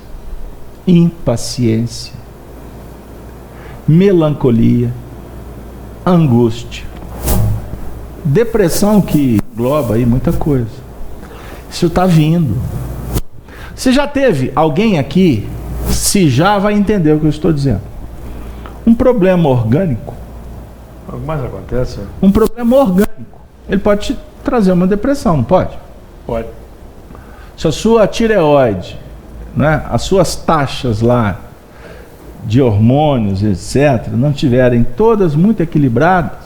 impaciência, melancolia, angústia, depressão, que engloba aí muita coisa. Isso está vindo. Você já teve alguém aqui, se já vai entender o que eu estou dizendo, um problema orgânico? O que mais acontece? Um problema orgânico, ele pode te trazer uma depressão, não pode? Pode. Se a sua tireoide, né, as suas taxas lá de hormônios, etc., não estiverem todas muito equilibradas,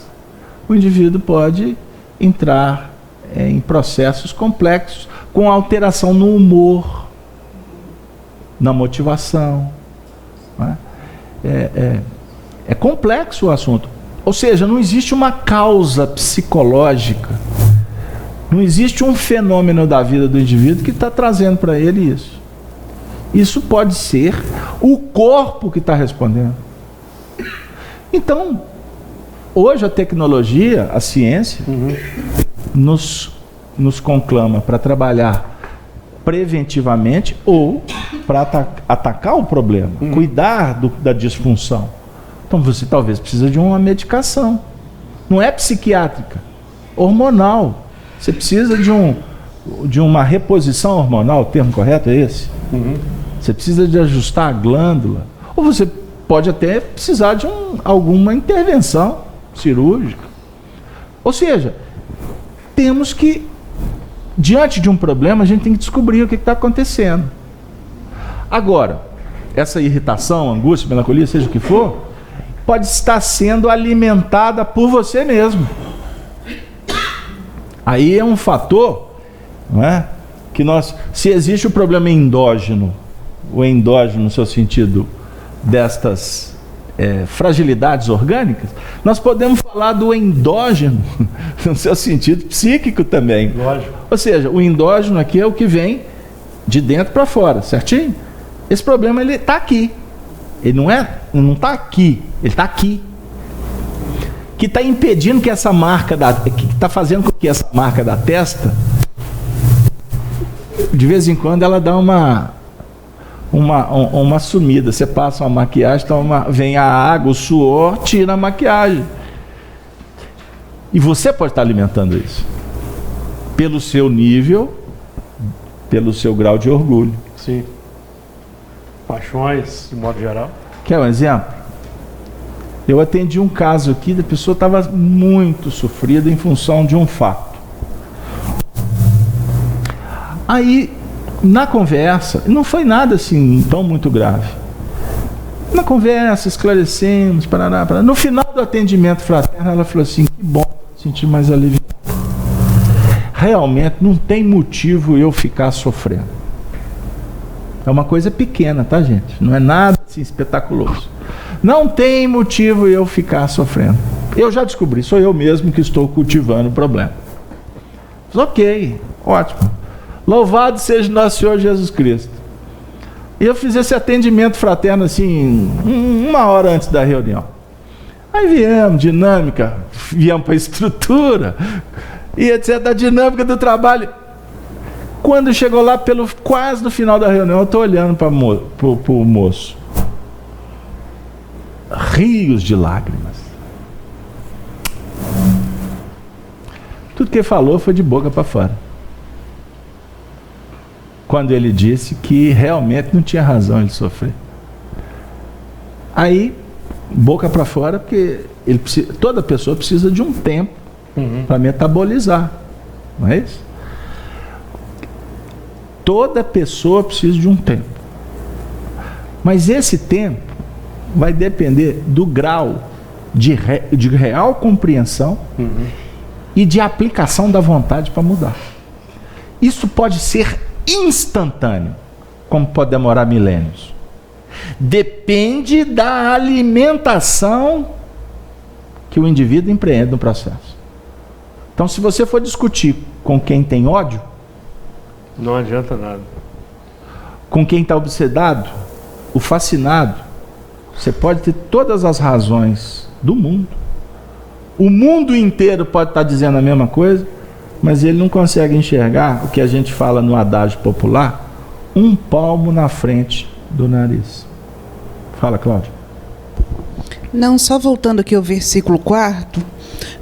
o indivíduo pode entrar em processos complexos, com alteração no humor, na motivação. Né? É complexo o assunto. Ou seja, não existe uma causa psicológica, não existe um fenômeno da vida do indivíduo que está trazendo para ele isso. Isso pode ser o corpo que está respondendo. Então, hoje a tecnologia, a ciência, nos conclama para trabalhar preventivamente ou para atacar o problema, cuidar da disfunção. Então você talvez precisa de uma medicação. Não é psiquiátrica, hormonal. Você precisa de uma reposição hormonal, o termo correto é esse? Você precisa de ajustar a glândula. Ou você pode até precisar de alguma intervenção cirúrgica. Ou seja, temos que, diante de um problema, a gente tem que descobrir o que está acontecendo. Agora, essa irritação, angústia, melancolia, seja o que for, pode estar sendo alimentada por você mesmo. Aí é um fator, não é? Que se existe o problema endógeno, o endógeno no seu sentido destas fragilidades orgânicas, nós podemos falar do endógeno no seu sentido psíquico também. Lógico. Ou seja, o endógeno aqui é o que vem de dentro para fora, certinho? Esse problema ele está aqui. Ele não está aqui, ele está aqui. Que está impedindo que essa marca que está fazendo com que essa marca da testa, de vez em quando ela dá uma sumida. Você passa uma maquiagem, vem a água, o suor, tira a maquiagem. E você pode estar alimentando isso. Pelo seu nível, pelo seu grau de orgulho. Sim. Paixões, de modo geral. Quer um exemplo? Eu atendi um caso aqui, da pessoa estava muito sofrida em função de um fato. Aí, na conversa, não foi nada assim tão muito grave. Na conversa, esclarecemos, parará. No final do atendimento fraterno, ela falou assim: que bom, sentir mais alívio. Realmente não tem motivo eu ficar sofrendo. É uma coisa pequena, tá, gente? Não é nada assim espetaculoso. Não tem motivo eu ficar sofrendo. Eu já descobri, sou eu mesmo que estou cultivando o problema. Ok, ótimo. Louvado seja nosso Senhor Jesus Cristo. E eu fiz esse atendimento fraterno assim, 1 hora antes da reunião. Aí viemos, dinâmica, viemos para a estrutura, e etc. A dinâmica do trabalho. Quando chegou lá, quase no final da reunião, eu estou olhando para o moço. Rios de lágrimas. Tudo que ele falou foi de boca para fora. Quando ele disse que realmente não tinha razão ele sofrer. Aí, boca para fora, porque toda pessoa precisa de um tempo para metabolizar. Não é isso? Toda pessoa precisa de um tempo. Mas esse tempo vai depender do grau de real compreensão e de aplicação da vontade para mudar. Isso pode ser instantâneo, como pode demorar milênios. Depende da alimentação que o indivíduo empreende no processo. Então, se você for discutir com quem tem ódio, não adianta nada. Com quem está obsedado, o fascinado, você pode ter todas as razões do mundo. O mundo inteiro pode estar dizendo a mesma coisa, mas ele não consegue enxergar o que a gente fala no adágio popular, um palmo na frente do nariz. Fala, Cláudia. Não, só voltando aqui ao versículo 4,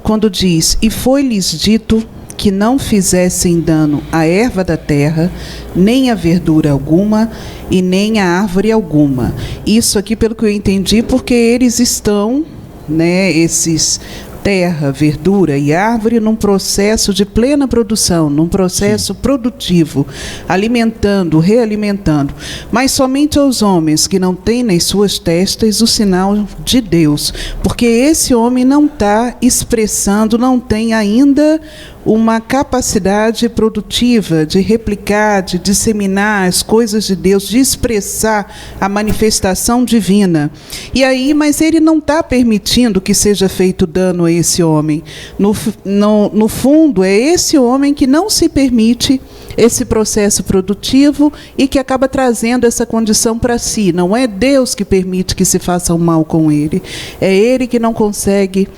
quando diz: e foi-lhes dito que não fizessem dano à erva da terra, nem a verdura alguma, e nem a árvore alguma. Isso aqui, pelo que eu entendi, porque eles estão, né, esses terra, verdura e árvore num processo de plena produção, num processo produtivo, alimentando, realimentando, mas somente aos homens que não têm nas suas testas o sinal de Deus, porque esse homem não está expressando, não tem ainda uma capacidade produtiva de replicar, de disseminar as coisas de Deus, de expressar a manifestação divina. E aí, mas ele não está permitindo que seja feito dano a esse homem. No fundo, é esse homem que não se permite esse processo produtivo e que acaba trazendo essa condição para si. Não é Deus que permite que se faça o mal com ele. É ele que não consegue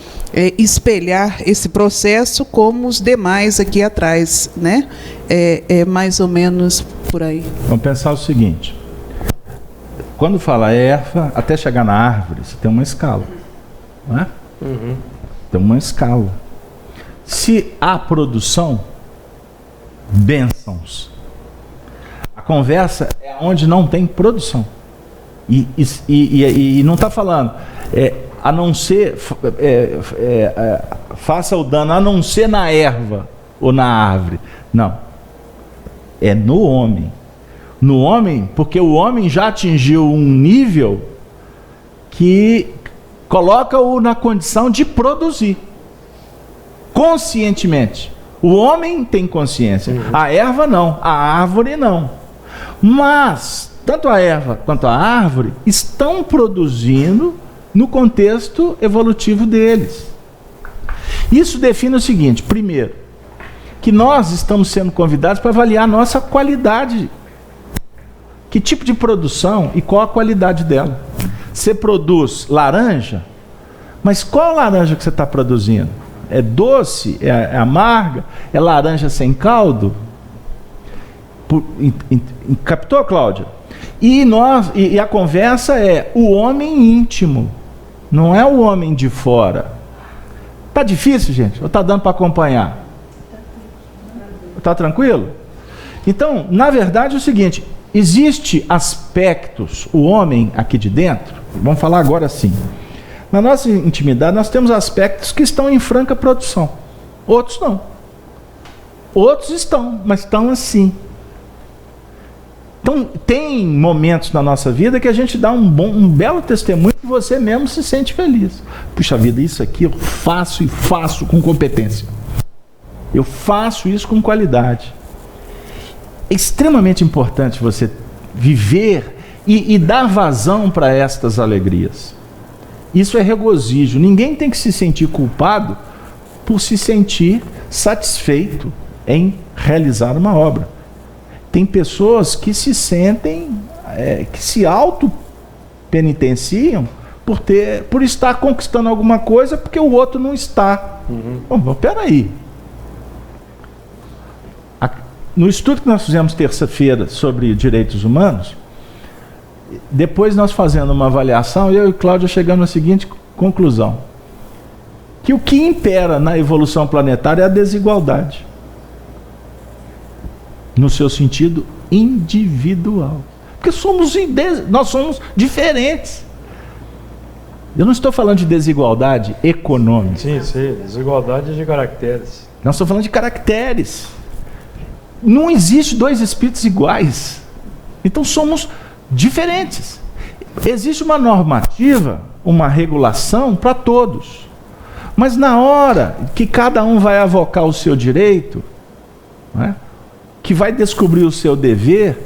espelhar esse processo como os demais aqui atrás, né? É mais ou menos por aí. Vamos pensar o seguinte: quando fala erva, até chegar na árvore, você tem uma escala, não é? Uhum. Tem uma escala. Se há produção, bênçãos. A conversa é onde não tem produção. E não está falando, a não ser, faça o dano, a não ser na erva ou na árvore. Não. É no homem. No homem, porque o homem já atingiu um nível que coloca-o na condição de produzir. Conscientemente. O homem tem consciência. Uhum. A erva não, a árvore não. Mas, tanto a erva quanto a árvore estão produzindo no contexto evolutivo deles. Isso define o seguinte: primeiro, que nós estamos sendo convidados para avaliar a nossa qualidade. Que tipo de produção e qual a qualidade dela? Você produz laranja, mas qual laranja que você está produzindo? É doce? É amarga? É laranja sem caldo? Captou, Cláudia? E a conversa é o homem íntimo, não é o homem de fora. Tá difícil, gente? Ou tá dando para acompanhar? Tá tranquilo? Então, na verdade é o seguinte: existe aspectos, o homem aqui de dentro, vamos falar agora assim. Na nossa intimidade, nós temos aspectos que estão em franca produção. Outros não. Outros estão, mas estão assim. Então, tem momentos na nossa vida que a gente dá um belo testemunho que você mesmo se sente feliz. Puxa vida, isso aqui eu faço e faço com competência. Eu faço isso com qualidade. É extremamente importante você viver e dar vazão para estas alegrias. Isso é regozijo. Ninguém tem que se sentir culpado por se sentir satisfeito em realizar uma obra. Tem pessoas que se sentem, que se auto-penitenciam por estar conquistando alguma coisa porque o outro não está. Uhum. Bom, peraí. No estudo que nós fizemos terça-feira sobre direitos humanos, depois nós fazendo uma avaliação, eu e Cláudia chegamos à seguinte conclusão: que o que impera na evolução planetária é a desigualdade, no seu sentido individual, porque nós somos diferentes. Eu não estou falando de desigualdade econômica. Sim, desigualdade de caracteres. Nós estamos falando de caracteres. Não existe dois espíritos iguais. Então somos diferentes. Existe uma normativa, uma regulação para todos. Mas na hora que cada um vai avocar o seu direito, né, que vai descobrir o seu dever,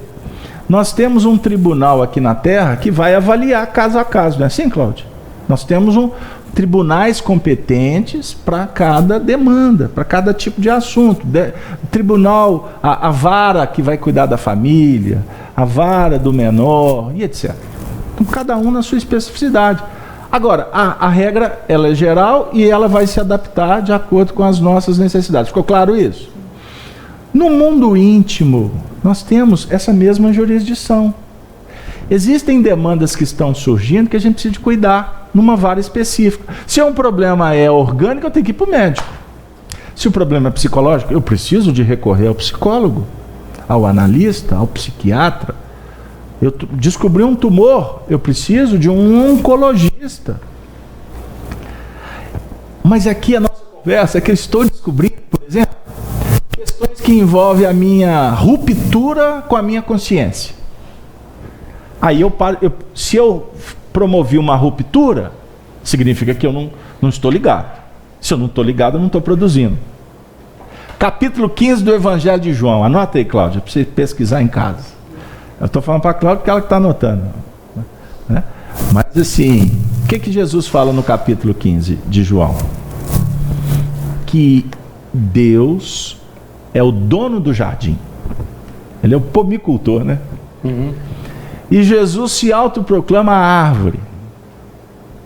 nós temos um tribunal aqui na Terra que vai avaliar caso a caso. Não é assim, Cláudia? Nós temos tribunais competentes para cada demanda, para cada tipo de assunto. Tribunal, a vara que vai cuidar da família, a vara do menor e etc. Então, cada um na sua especificidade. Agora, a regra ela é geral e ela vai se adaptar de acordo com as nossas necessidades. Ficou claro isso? No mundo íntimo, nós temos essa mesma jurisdição. Existem demandas que estão surgindo que a gente precisa de cuidar numa vara específica. Se um problema é orgânico, eu tenho que ir para o médico. Se o problema é psicológico, eu preciso de recorrer ao psicólogo, ao analista, ao psiquiatra. Eu descobri um tumor, eu preciso de um oncologista. Mas aqui a nossa conversa é que eu estou descobrindo, por exemplo, questões que envolvem a minha ruptura com a minha consciência. Aí se eu promovi uma ruptura, significa que eu não estou ligado. Se eu não estou ligado, eu não estou produzindo. Capítulo 15 do Evangelho de João. Anota aí, Cláudia, para você pesquisar em casa. Eu estou falando para a Cláudia porque ela que está anotando. Né? Mas assim, o que Jesus fala no capítulo 15 de João? Que Deus é o dono do jardim. Ele é o pomicultor, né? Uhum. E Jesus se autoproclama a árvore.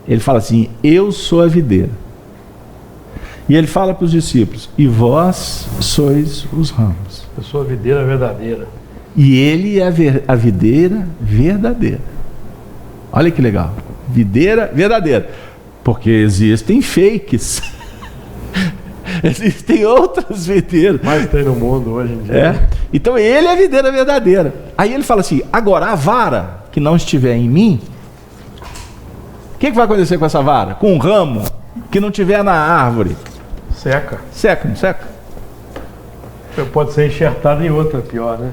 Ele fala assim: eu sou a videira. E ele fala para os discípulos: e vós sois os ramos. Eu sou a videira verdadeira. E ele é a videira verdadeira. Olha que legal. Videira verdadeira. Porque existem fakes. Existem outras videiras. Mas tem no mundo hoje em dia. É. Então ele é a videira verdadeira. Aí ele fala assim: agora a vara que não estiver em mim, o que vai acontecer com essa vara? Com um ramo que não estiver na árvore? Seca. Seca, não seca? Pode ser enxertado em outra, pior, né?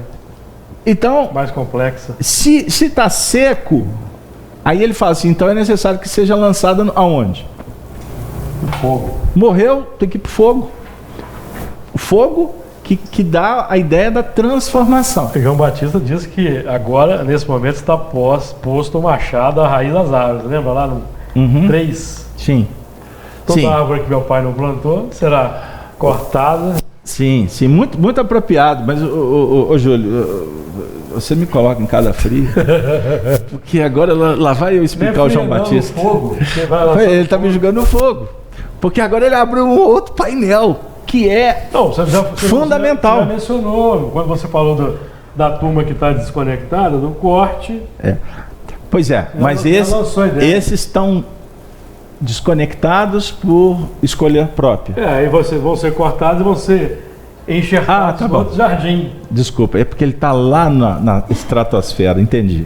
Então, Mais complexa. se está seco, aí ele fala assim: então é necessário que seja lançada aonde? No fogo. Morreu, tem que ir pro fogo. O fogo que dá a ideia da transformação. João Batista diz que agora, nesse momento, está posto o machado à raiz das árvores. Lembra lá no 3? Sim. Toda Sim. árvore que meu pai não plantou será cortada. Sim, muito, muito apropriado. Mas, ô Júlio, você me coloca em cada frio. Porque agora lá vai eu explicar o João Batista. Fogo. Ele está me jogando no fogo. Porque agora ele abriu um outro painel, que é fundamental. Você já mencionou, quando você falou da turma que está desconectada, do corte. É. Pois é, mas esses estão desconectados por escolha própria. Aí vão ser cortados e vão ser enxertados no outro jardim. Desculpa, é porque ele está lá na estratosfera, entendi.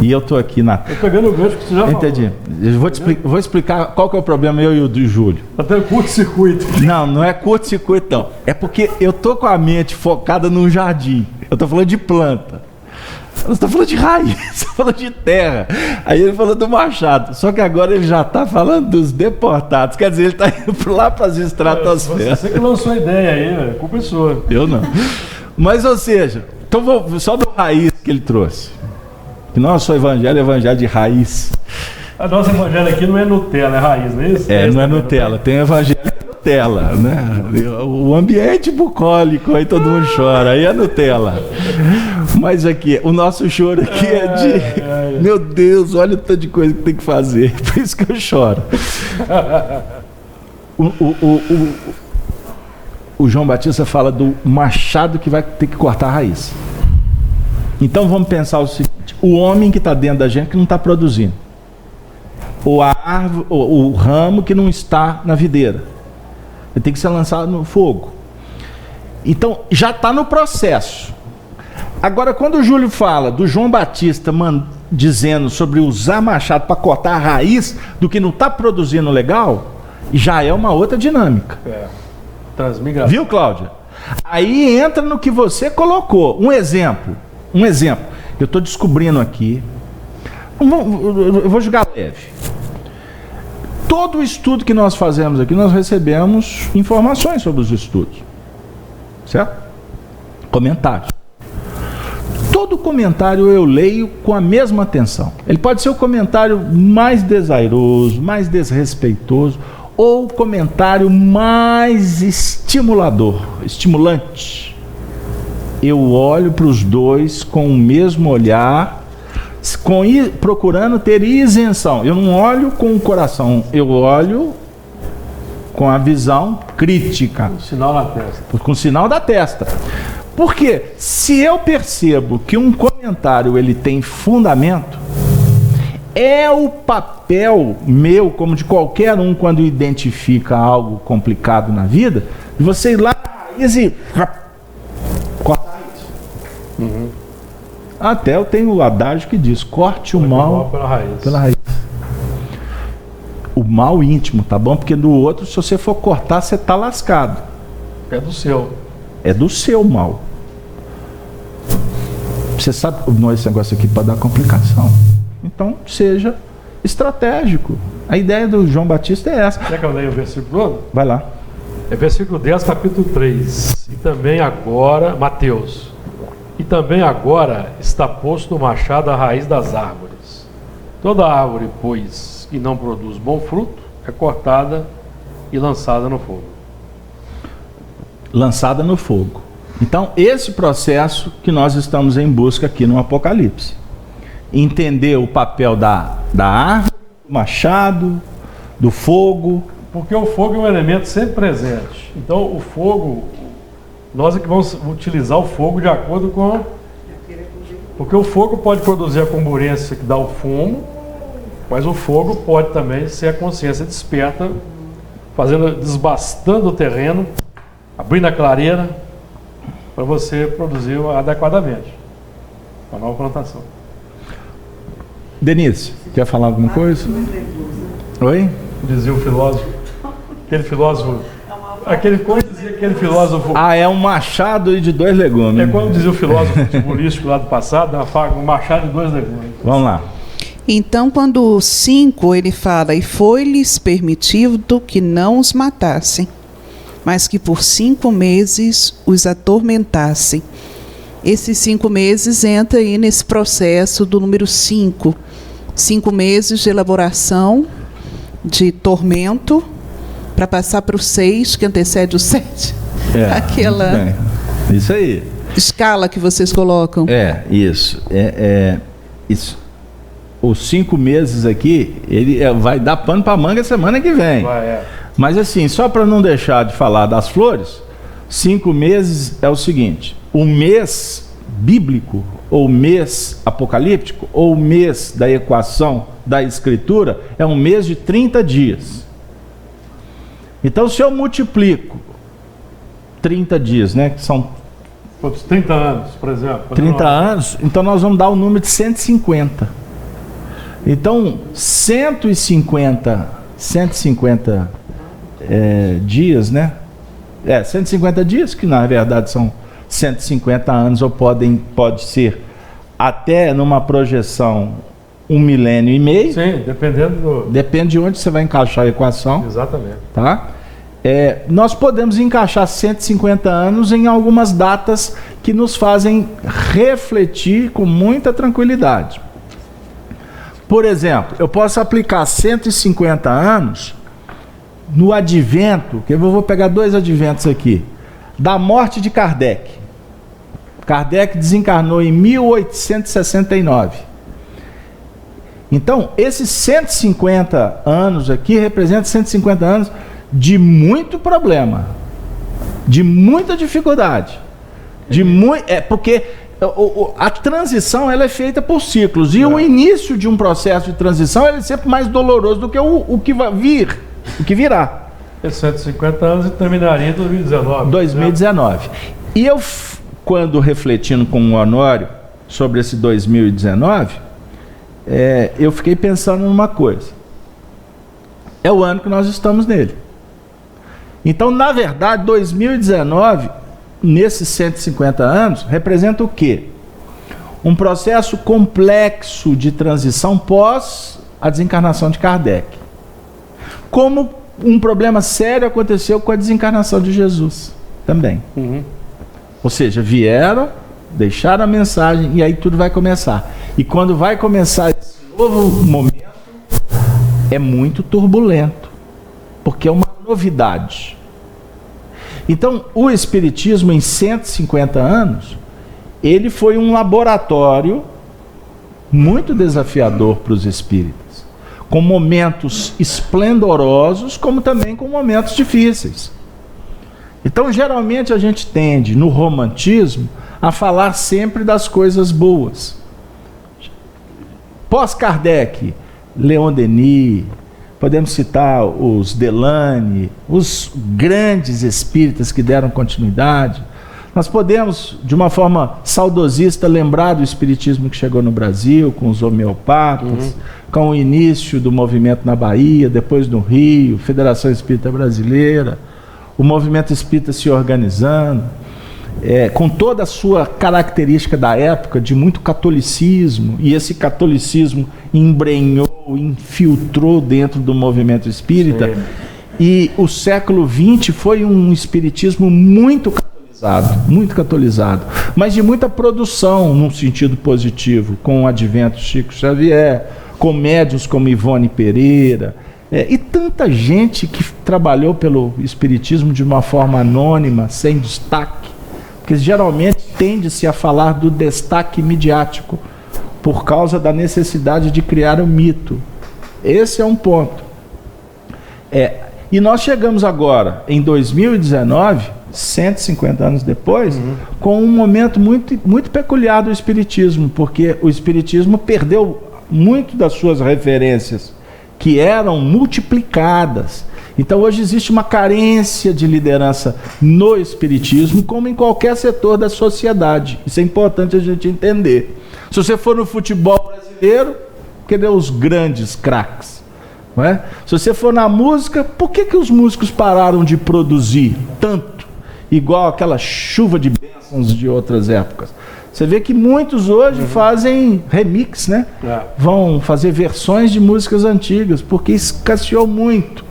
E eu estou aqui na... Estou pegando o gancho que você já falou. Entendi. Eu vou explicar qual que é o problema, eu e o do Júlio. Está tendo curto-circuito. Não é curto-circuito, não. É porque eu tô com a mente focada num jardim. Eu tô falando de planta. Você está falando de raiz, você está falando de terra. Aí ele falou do Machado. Só que agora ele já está falando dos deportados. Quer dizer, ele está indo lá para as estratosferas. Você que lançou a ideia aí, velho. Culpa é sua. Eu não. Mas, ou seja, então só do raiz que ele trouxe. Que nosso evangelho é evangelho de raiz. A nossa evangelho aqui não é Nutella, é raiz, não é isso? Não é Nutella. Tem evangelho Nutella, né? O ambiente bucólico, aí todo mundo chora, aí é Nutella. Mas aqui, o nosso choro aqui é de... Meu Deus, olha o tanto de coisa que tem que fazer. Por isso que eu choro. O João Batista fala do machado que vai ter que cortar a raiz. Então vamos pensar o seguinte: o homem que está dentro da gente que não está produzindo. Ou a árvore, ou o ramo que não está na videira. Ele tem que ser lançado no fogo. Então, já está no processo. Agora, quando o Júlio fala do João Batista dizendo sobre usar machado para cortar a raiz do que não está produzindo legal, já é uma outra dinâmica. Transmigração. Viu, Cláudia? Aí entra no que você colocou. Um exemplo. Eu estou descobrindo aqui. Eu vou jogar leve. Todo o estudo que nós fazemos aqui, nós recebemos informações sobre os estudos. Certo? Comentários. Todo comentário eu leio com a mesma atenção. Ele pode ser o comentário mais desairoso, mais desrespeitoso, ou o comentário mais estimulante. Eu olho para os dois com o mesmo olhar, procurando ter isenção. Eu não olho com o coração, eu olho com a visão crítica. Com o sinal na testa. Com o sinal da testa. Porque se eu percebo que um comentário ele tem fundamento, é o papel meu, como de qualquer um, quando identifica algo complicado na vida, de você ir lá e cortar isso. Até eu tenho o adágio que diz: corte o mal pela raiz. Pela raiz. mal íntimo, tá bom? Porque do outro, se você for cortar, você tá lascado. É do seu. É do seu mal. Você sabe que esse negócio aqui pode dar complicação. Então, seja estratégico. A ideia do João Batista é essa. Quer que eu leia o versículo todo? Vai lá. É versículo 10, capítulo 3. E também agora, Mateus. E também agora está posto o machado à raiz das árvores. Toda árvore, pois, que não produz bom fruto, é cortada e lançada no fogo. Lançada no fogo. Então, esse processo que nós estamos em busca aqui no Apocalipse. Entender o papel da árvore, do machado, do fogo. Porque o fogo é um elemento sempre presente. Então, o fogo, nós é que vamos utilizar o fogo de acordo com... Porque o fogo pode produzir a comburência que dá o fumo, mas o fogo pode também ser a consciência desperta, desbastando o terreno, abrindo a clareira, para você produzir adequadamente a nova plantação. Denise, quer falar alguma coisa? Oi? Dizia o filósofo, aquele filósofo é um machado de 2 legumes. É como dizia o filósofo futebolístico lá do passado, um machado de 2 legumes. Vamos lá. Então, quando o 5 ele fala, e foi-lhes permitido que não os matassem, mas que por 5 meses os atormentassem. Esses 5 meses entra aí nesse processo do número 5. 5 meses de elaboração, de tormento, para passar para o 6, que antecede o 7. Aquela isso aí. Escala que vocês colocam. Isso. Isso. Os 5 meses aqui, ele vai dar pano para manga semana que vem. Mas assim, só para não deixar de falar das flores, 5 meses é o seguinte: o mês bíblico, ou mês apocalíptico, ou mês da equação da escritura, é um mês de 30 dias. Então, se eu multiplico 30 dias, né, que são... 30 anos, por exemplo. 30 anos, então nós vamos dar o número de 150. Então, 150 dias, né? 150 dias, que na verdade são 150 anos, ou pode ser até numa projeção 1 milênio e meio. Sim, depende de onde você vai encaixar a equação. Exatamente. Tá? Nós podemos encaixar 150 anos em algumas datas que nos fazem refletir com muita tranquilidade. Por exemplo, eu posso aplicar 150 anos no advento, que eu vou pegar 2 adventos aqui, da morte de Kardec. Kardec desencarnou em 1869. Então, esses 150 anos aqui representam 150 anos de muito problema, de muita dificuldade, porque a transição ela é feita por ciclos, e o início de um processo de transição ele é sempre mais doloroso do que o que vai vir, o que virá. 150 anos e terminaria em 2019. 2019. Né? E eu, quando refletindo com o Honório sobre esse 2019, eu fiquei pensando numa coisa. É o ano que nós estamos nele. Então, na verdade, 2019, nesses 150 anos, representa o quê? Um processo complexo de transição pós a desencarnação de Kardec. Como um problema sério aconteceu com a desencarnação de Jesus também. Ou seja, vieram, deixaram a mensagem e aí tudo vai começar. E quando vai começar esse novo momento, é muito turbulento, porque é uma novidade. Então, o Espiritismo, em 150 anos, ele foi um laboratório muito desafiador para os espíritas, com momentos esplendorosos, como também com momentos difíceis. Então, geralmente, a gente tende, no romantismo, a falar sempre das coisas boas. Pós-Kardec, Leon Denis, podemos citar os Delane, os grandes espíritas que deram continuidade. Nós podemos, de uma forma saudosista, lembrar do espiritismo que chegou no Brasil, com os homeopatas, com o início do movimento na Bahia, depois no Rio, Federação Espírita Brasileira, o movimento espírita se organizando, com toda a sua característica da época de muito catolicismo, e esse catolicismo embrenhou, infiltrou dentro do movimento espírita. Sim. E o século XX foi um espiritismo muito catolizado, mas de muita produção num sentido positivo, com o advento de Chico Xavier, com médiuns como Ivone Pereira, e tanta gente que trabalhou pelo espiritismo de uma forma anônima, sem destaque, porque geralmente tende-se a falar do destaque midiático, por causa da necessidade de criar um mito. Esse é um ponto. E nós chegamos agora, em 2019, 150 anos depois, com um momento muito, muito peculiar do espiritismo, porque o espiritismo perdeu muito das suas referências, que eram multiplicadas. Então hoje existe uma carência de liderança no espiritismo, como em qualquer setor da sociedade. Isso é importante a gente entender. Se você for no futebol brasileiro, cadê os grandes craques? Não é? Se você for na música, por que os músicos pararam de produzir tanto? Igual aquela chuva de bênçãos de outras épocas. Você vê que muitos hoje fazem remix, né? Vão fazer versões de músicas antigas, porque escasseou muito.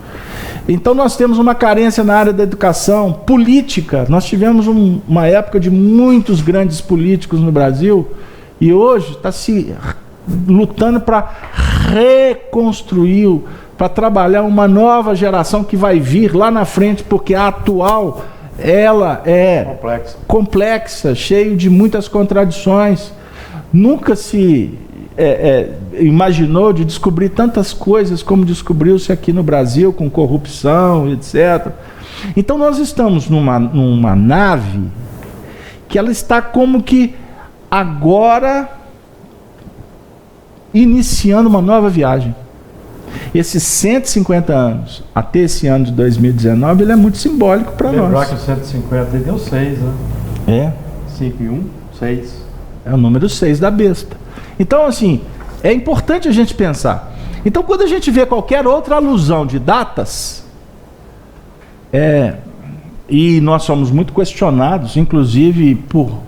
Então nós temos uma carência na área da educação, política. Nós tivemos uma época de muitos grandes políticos no Brasil, e hoje está se lutando para reconstruir, para trabalhar uma nova geração que vai vir lá na frente, porque a atual, ela é complexa, cheio de muitas contradições. Nunca se imaginou de descobrir tantas coisas como descobriu-se aqui no Brasil, com corrupção, etc. Então nós estamos numa nave que ela está como que agora iniciando uma nova viagem. Esses 150 anos, até esse ano de 2019, ele é muito simbólico para nós. Lembrar que o 150 deu 6, né? 5 e 1, 6. É o número 6 da besta. Então, assim, é importante a gente pensar. Então, quando a gente vê qualquer outra alusão de datas, e nós somos muito questionados, inclusive por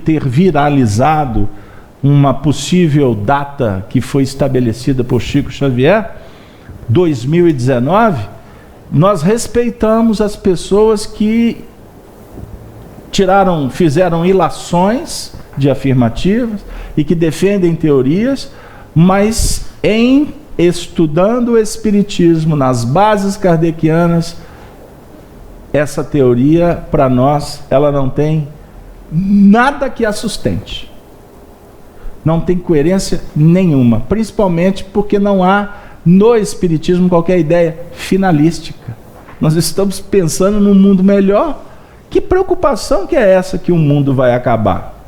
ter viralizado uma possível data que foi estabelecida por Chico Xavier, 2019, nós respeitamos as pessoas que fizeram ilações de afirmativas e que defendem teorias, mas estudando o Espiritismo nas bases kardecianas, essa teoria, para nós, ela não tem nada que a sustente. Não tem coerência nenhuma, principalmente porque não há no Espiritismo qualquer ideia finalística. Nós estamos pensando num mundo melhor. Que preocupação que é essa que o mundo vai acabar?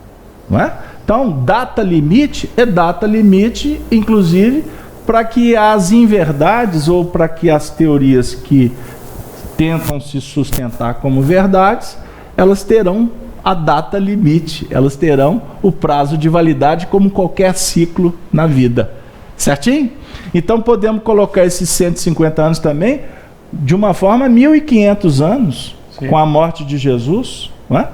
Não é? Então, data limite é data limite, inclusive, para que as inverdades ou para que as teorias que tentam se sustentar como verdades, elas terão a data limite, elas terão o prazo de validade como qualquer ciclo na vida. Certinho? Então podemos colocar esses 150 anos também de uma forma 1500 anos. Sim. Com a morte de Jesus, não é?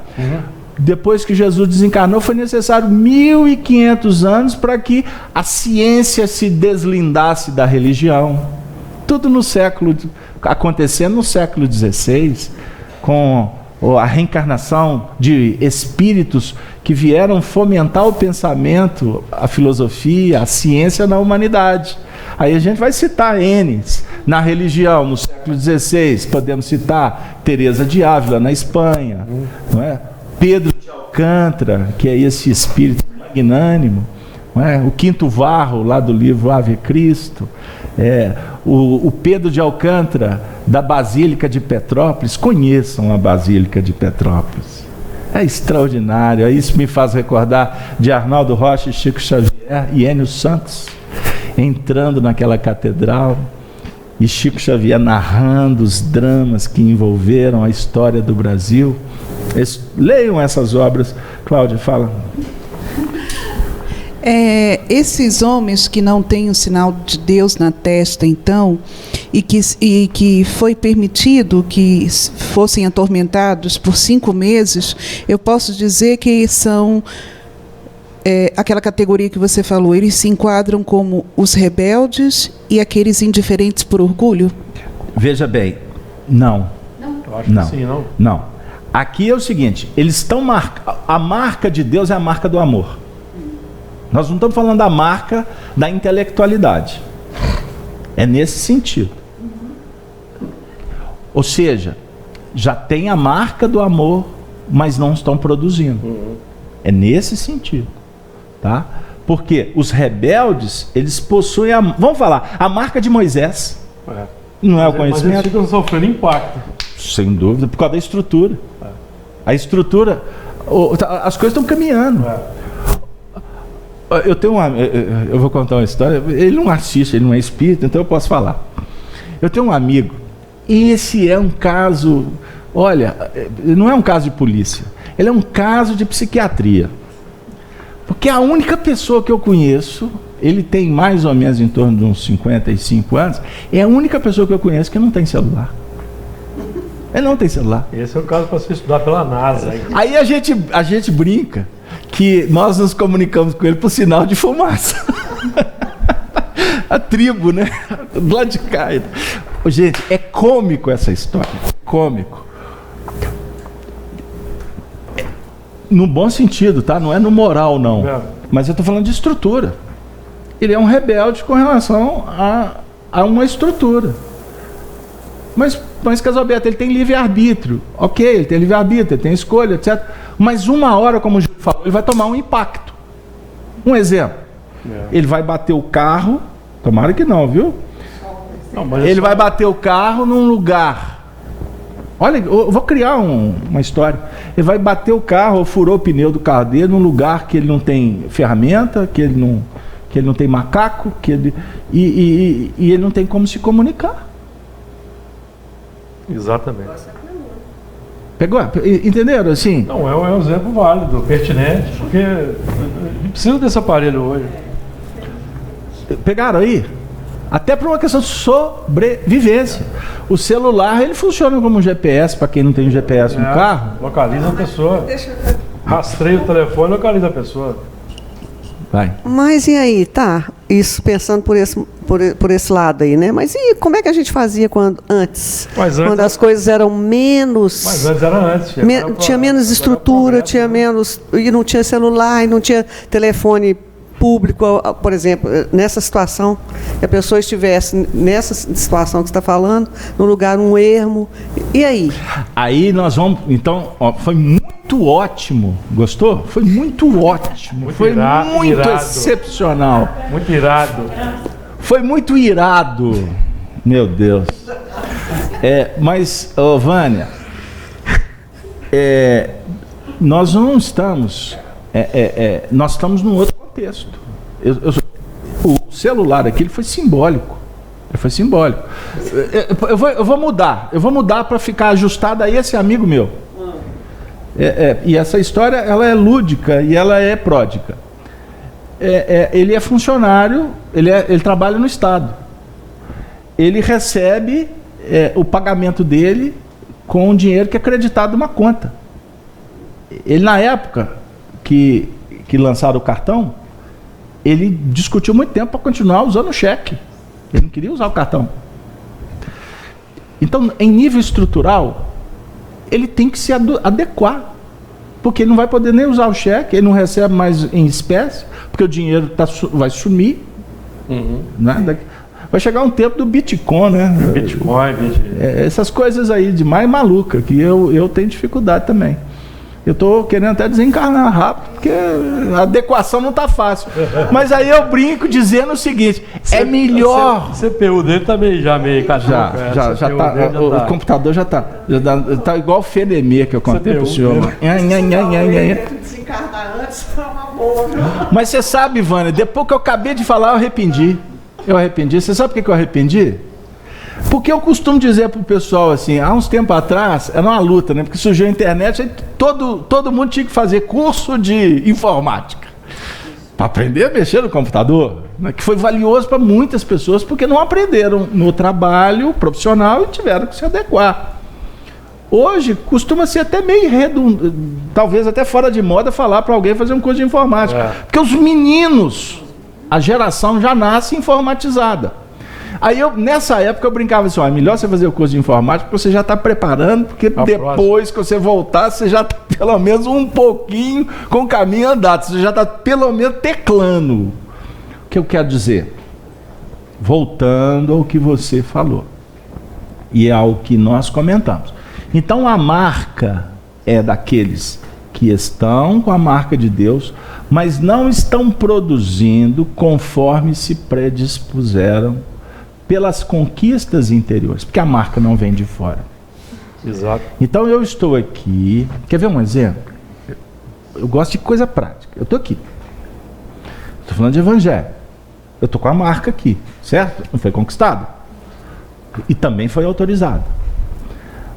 Depois que Jesus desencarnou, foi necessário 1500 anos para que a ciência se deslindasse da religião. Tudo acontecendo no século XVI, com a reencarnação de espíritos que vieram fomentar o pensamento, a filosofia, a ciência na humanidade. Aí a gente vai citar N na religião, no século XVI, podemos citar Teresa de Ávila na Espanha, não é? Pedro de Alcântara, que é esse espírito magnânimo, não é? O Quinto Varro, lá do livro Ave Cristo, o Pedro de Alcântara, da Basílica de Petrópolis. Conheçam a Basílica de Petrópolis. É extraordinário. Isso me faz recordar de Arnaldo Rocha, Chico Xavier e Enio Santos entrando naquela catedral, e Chico Xavier narrando os dramas que envolveram a história do Brasil. Leiam essas obras. Cláudia, fala. Esses homens que não têm o sinal de Deus na testa, então, e que foi permitido que fossem atormentados por 5 meses, eu posso dizer que são aquela categoria que você falou, eles se enquadram como os rebeldes e aqueles indiferentes por orgulho? Veja bem, não. Eu acho que sim, não? Não. Aqui é o seguinte, eles estão a marca de Deus é a marca do amor. Nós não estamos falando da marca da intelectualidade. É nesse sentido. Ou seja, já tem a marca do amor, mas não estão produzindo. É nesse sentido. Tá? Porque os rebeldes, eles possuem vamos falar, a marca de Moisés. Não é o conhecimento. Mas eles ficam sofrendo impacto. Sem dúvida, por causa da estrutura. A estrutura, as coisas estão caminhando. Eu vou contar uma história. Ele não assiste, ele não é espírita, então eu posso falar. Eu tenho um amigo, e esse é um caso, olha, não é um caso de polícia, ele é um caso de psiquiatria. Porque a única pessoa que eu conheço, ele tem mais ou menos em torno de uns 55 anos, é a única pessoa que eu conheço que não tem celular. Ele não tem celular. Esse é o caso para se estudar pela NASA. Aí a gente brinca que nós nos comunicamos com ele por sinal de fumaça. A tribo, né? Do lado de cá. Gente, é cômico essa história. Cômico. No bom sentido, tá? Não é no moral, não. Mas eu estou falando de estrutura. Ele é um rebelde com relação a uma estrutura. Mas Casalberto, ele tem livre-arbítrio. Ok, ele tem livre-arbítrio, ele tem escolha, etc. Mas uma hora, como o Júlio falou, ele vai tomar um impacto. Um exemplo. Ele vai bater o carro, tomara que não, viu? Ele vai bater o carro num lugar. Olha, eu vou criar uma história. Ele vai bater o carro, ou furou o pneu do carro dele num lugar que ele não tem ferramenta, que ele não tem macaco, e ele não tem como se comunicar. Exatamente. Pegou? Entenderam? Assim? Não, é um exemplo válido, pertinente, porque precisa desse aparelho hoje. Pegaram aí? Até por uma questão de sobrevivência. O celular, ele funciona como um GPS, para quem não tem GPS no carro. Localiza a pessoa. Rastreia o telefone, localiza a pessoa. Vai. Mas e aí, tá? Isso pensando por esse lado aí, né? Mas e como é que a gente fazia antes? Quando as coisas eram menos... Mas antes era antes. Tinha menos estrutura, tinha menos... E não tinha celular, e não tinha telefone público, por exemplo, nessa situação, que a pessoa estivesse nessa situação que você está falando, num lugar, um ermo. E aí? Aí nós vamos... Então, foi muito ótimo. Gostou? Foi muito ótimo. Foi muito excepcional. Muito irado. Foi muito irado. Meu Deus. Mas, Vânia, nós não estamos... nós estamos num outro contexto. O celular aqui ele foi simbólico. Ele foi simbólico. Eu vou mudar para ficar ajustado a esse amigo meu. E essa história ela é lúdica e ela é pródica. Ele é funcionário, ele trabalha no Estado. Ele recebe o pagamento dele com o dinheiro que é acreditado numa conta. Ele, na época que lançaram o cartão, ele discutiu muito tempo para continuar usando o cheque. Ele não queria usar o cartão. Então, em nível estrutural, ele tem que se adequar, porque ele não vai poder nem usar o cheque, ele não recebe mais em espécie, porque o dinheiro vai sumir. Né? Vai chegar um tempo do Bitcoin, né? Bitcoin. Essas coisas aí de mais maluca, que eu tenho dificuldade também. Eu estou querendo até desencarnar rápido, porque a adequação não está fácil. Mas aí eu brinco dizendo o seguinte: é melhor. O CPU dele está meio caduco. Já tá. O computador já está igual o Fenemê que eu contei para o senhor. Desencarnar antes foi uma boa. Mas você sabe, Vânia, depois que eu acabei de falar, eu arrependi. Você sabe por que eu arrependi? Porque eu costumo dizer pro pessoal assim, há uns tempos atrás, era uma luta, né? Porque surgiu a internet, aí todo mundo tinha que fazer curso de informática. para aprender a mexer no computador, né, que foi valioso para muitas pessoas porque não aprenderam no trabalho profissional e tiveram que se adequar. Hoje costuma ser até meio redundante, talvez até fora de moda falar para alguém fazer um curso de informática, porque os meninos, a geração já nasce informatizada. Aí nessa época eu brincava assim, é melhor você fazer o curso de informática porque você já está preparando, porque depois que você voltar, você já está pelo menos um pouquinho com o caminho andado, você já está pelo menos teclando. O que eu quero dizer? Voltando ao que você falou, e ao que nós comentamos. Então a marca é daqueles que estão com a marca de Deus, mas não estão produzindo conforme se predispuseram pelas conquistas interiores, porque a marca não vem de fora. Exato. Então eu estou aqui, quer ver um exemplo? Eu gosto de coisa prática. Eu estou aqui, estou falando de evangelho, eu estou com a marca aqui, certo? Não foi conquistado e também foi autorizado.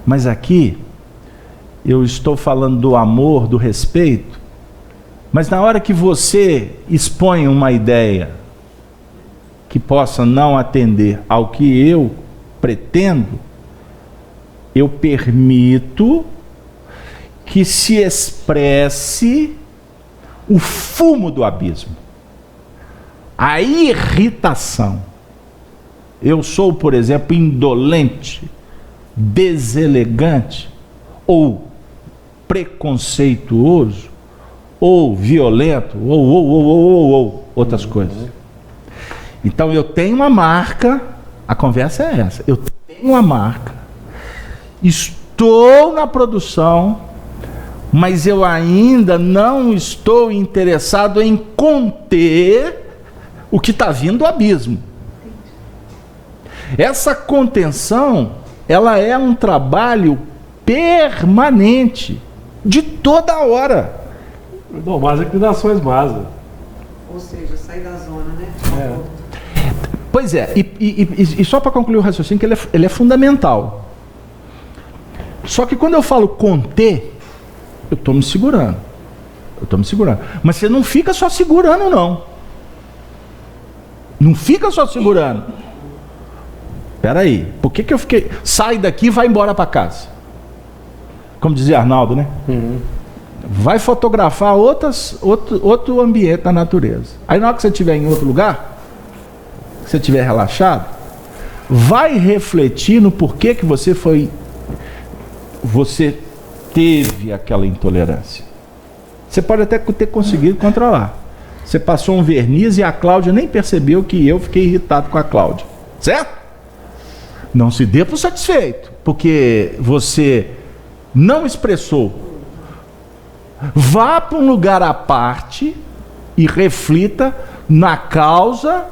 Mas aqui eu estou falando do amor, do respeito, mas na hora que você expõe uma ideia que possa não atender ao que eu pretendo, eu permito que se expresse o fumo do abismo, a irritação. Eu sou, por exemplo, indolente, deselegante, ou preconceituoso, ou violento, ou outras coisas. Então eu tenho uma marca, a conversa é essa, eu tenho uma marca, estou na produção, mas eu ainda não estou interessado em conter o que está vindo do abismo. Essa contenção, ela é um trabalho permanente, de toda hora. Não, mas inclinações básicas. Ou seja, sair da zona, né? Pois é, e só para concluir o raciocínio, que ele é fundamental. Só que quando eu falo conter, eu estou me segurando. Mas você não fica só segurando, não. Não fica só segurando. Espera aí, por que eu fiquei... Sai daqui e vai embora para casa. Como dizia Arnaldo, né? Vai fotografar outro ambiente da natureza. Aí na hora que você estiver em outro lugar, que você estiver relaxado, vai refletir no porquê que você teve aquela intolerância. Você pode até ter conseguido controlar. Você passou um verniz e a Cláudia nem percebeu que eu fiquei irritado com a Cláudia. Certo? Não se dê por satisfeito, porque você não expressou. Vá para um lugar à parte e reflita na causa,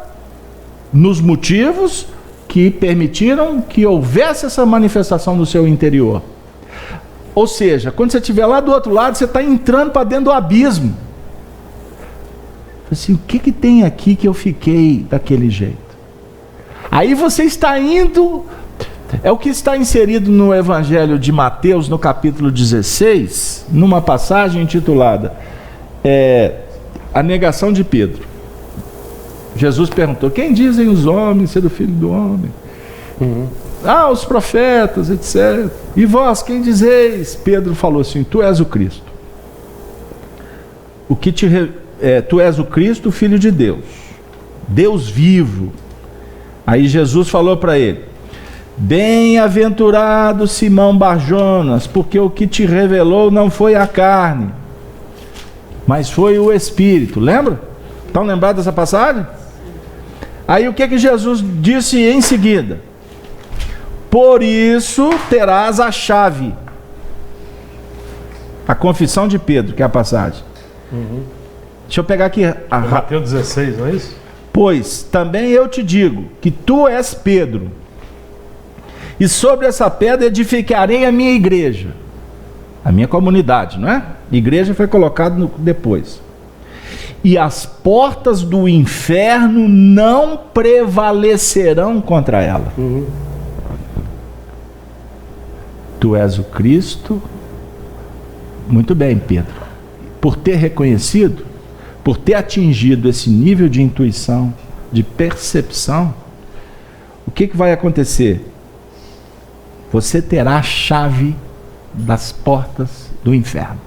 nos motivos que permitiram que houvesse essa manifestação no seu interior. Ou seja, quando você estiver lá do outro lado, você está entrando para dentro do abismo. Assim, o que tem aqui que eu fiquei daquele jeito? Aí você está indo... É o que está inserido no Evangelho de Mateus, no capítulo 16, numa passagem intitulada A Negação de Pedro. Jesus perguntou: quem dizem os homens ser o Filho do Homem? Os profetas, etc. E vós, quem dizeis? Pedro falou assim: tu és o Cristo. Tu és o Cristo, Filho de Deus, Deus vivo. Aí Jesus falou para ele: bem-aventurado Simão Barjonas, porque o que te revelou não foi a carne, mas foi o Espírito. Lembra? Estão lembrados dessa passagem? Aí o que Jesus disse em seguida? Por isso terás a chave. A confissão de Pedro, que é a passagem. Deixa eu pegar aqui. Mateus 16, não é isso? Pois também eu te digo que tu és Pedro, e sobre essa pedra edificarei a minha igreja, a minha comunidade, não é? Igreja foi colocado depois. E as portas do inferno não prevalecerão contra ela. Tu és o Cristo. Muito bem, Pedro. Por ter reconhecido, por ter atingido esse nível de intuição, de percepção, o que vai acontecer? Você terá a chave das portas do inferno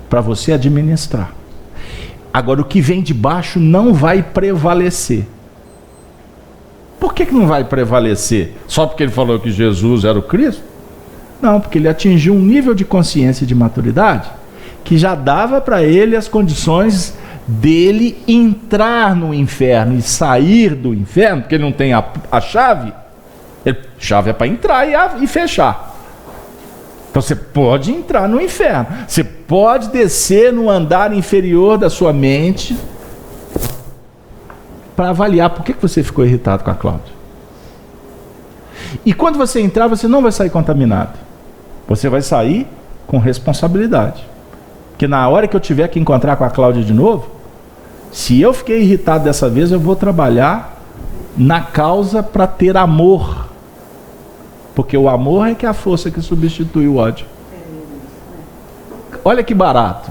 para você administrar. Agora, o que vem de baixo não vai prevalecer. Por que não vai prevalecer? Só porque ele falou que Jesus era o Cristo? Não, porque ele atingiu um nível de consciência e de maturidade que já dava para ele as condições dele entrar no inferno e sair do inferno, porque ele não tem a chave. Chave é para entrar e fechar. Então você pode entrar no inferno, você pode descer no andar inferior da sua mente para avaliar por que você ficou irritado com a Cláudia. E quando você entrar, você não vai sair contaminado. Você vai sair com responsabilidade. Porque na hora que eu tiver que encontrar com a Cláudia de novo, se eu fiquei irritado dessa vez, eu vou trabalhar na causa para ter amor. Porque o amor é que é a força que substitui o ódio. Olha que barato.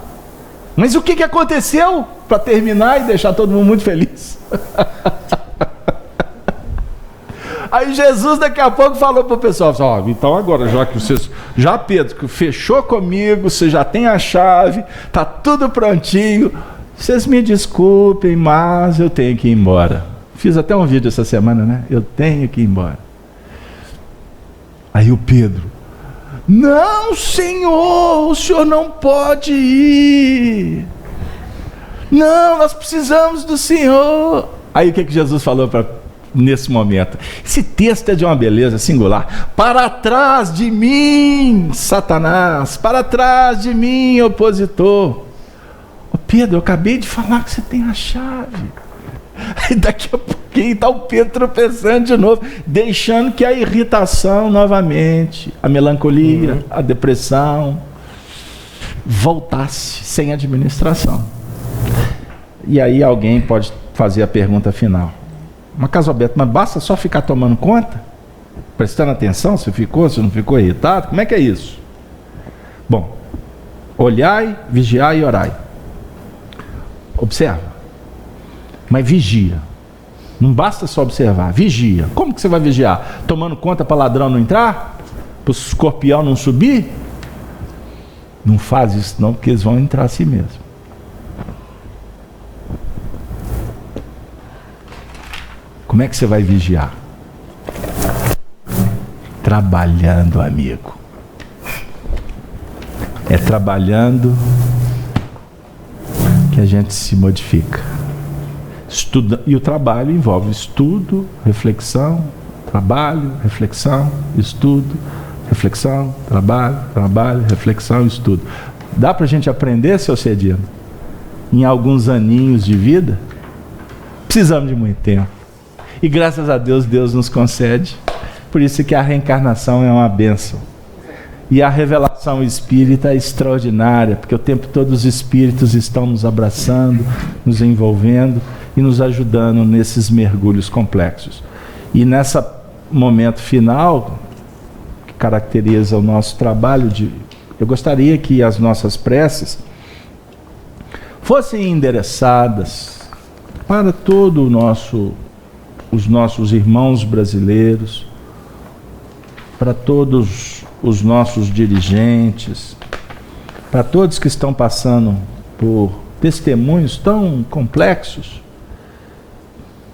Mas o que aconteceu para terminar e deixar todo mundo muito feliz? Aí Jesus daqui a pouco falou para o pessoal, então agora, já que vocês, Pedro, fechou comigo, você já tem a chave, tá tudo prontinho, vocês me desculpem, mas eu tenho que ir embora. Fiz até um vídeo essa semana, né? Eu tenho que ir embora. Aí o Pedro, não, Senhor, o Senhor não pode ir. Não, nós precisamos do Senhor. Aí o que Jesus falou nesse momento? Esse texto é de uma beleza singular. Para trás de mim, Satanás, para trás de mim, opositor. Ô Pedro, eu acabei de falar que você tem a chave. Aí daqui a pouquinho está o Pedro tropeçando de novo, deixando que a irritação novamente, a melancolia, a depressão voltasse sem administração. E aí alguém pode fazer a pergunta final. Mas Casalberto, mas basta só ficar tomando conta? Prestando atenção se ficou, se não ficou irritado? Como é que é isso? Bom, olhai, vigiai e orai. Observa. Mas vigia. Não basta só observar, vigia. Como que você vai vigiar? Tomando conta para ladrão não entrar? Para o escorpião não subir? Não faz isso não, porque eles vão entrar assim mesmo. Como é que você vai vigiar? Trabalhando, amigo. É trabalhando que a gente se modifica. E o trabalho envolve estudo, reflexão, trabalho, reflexão, estudo, reflexão, trabalho, reflexão, estudo. Dá para a gente aprender, seu Cedino? Em alguns aninhos de vida? Precisamos de muito tempo. E graças a Deus, Deus nos concede. Por isso que a reencarnação é uma bênção. E a revelação espírita é extraordinária, porque o tempo todo os espíritos estão nos abraçando, nos envolvendo e nos ajudando nesses mergulhos complexos. E nesse momento final, que caracteriza o nosso trabalho, eu gostaria que as nossas preces fossem endereçadas para todo os nossos irmãos brasileiros, para todos os nossos dirigentes, para todos que estão passando por testemunhos tão complexos.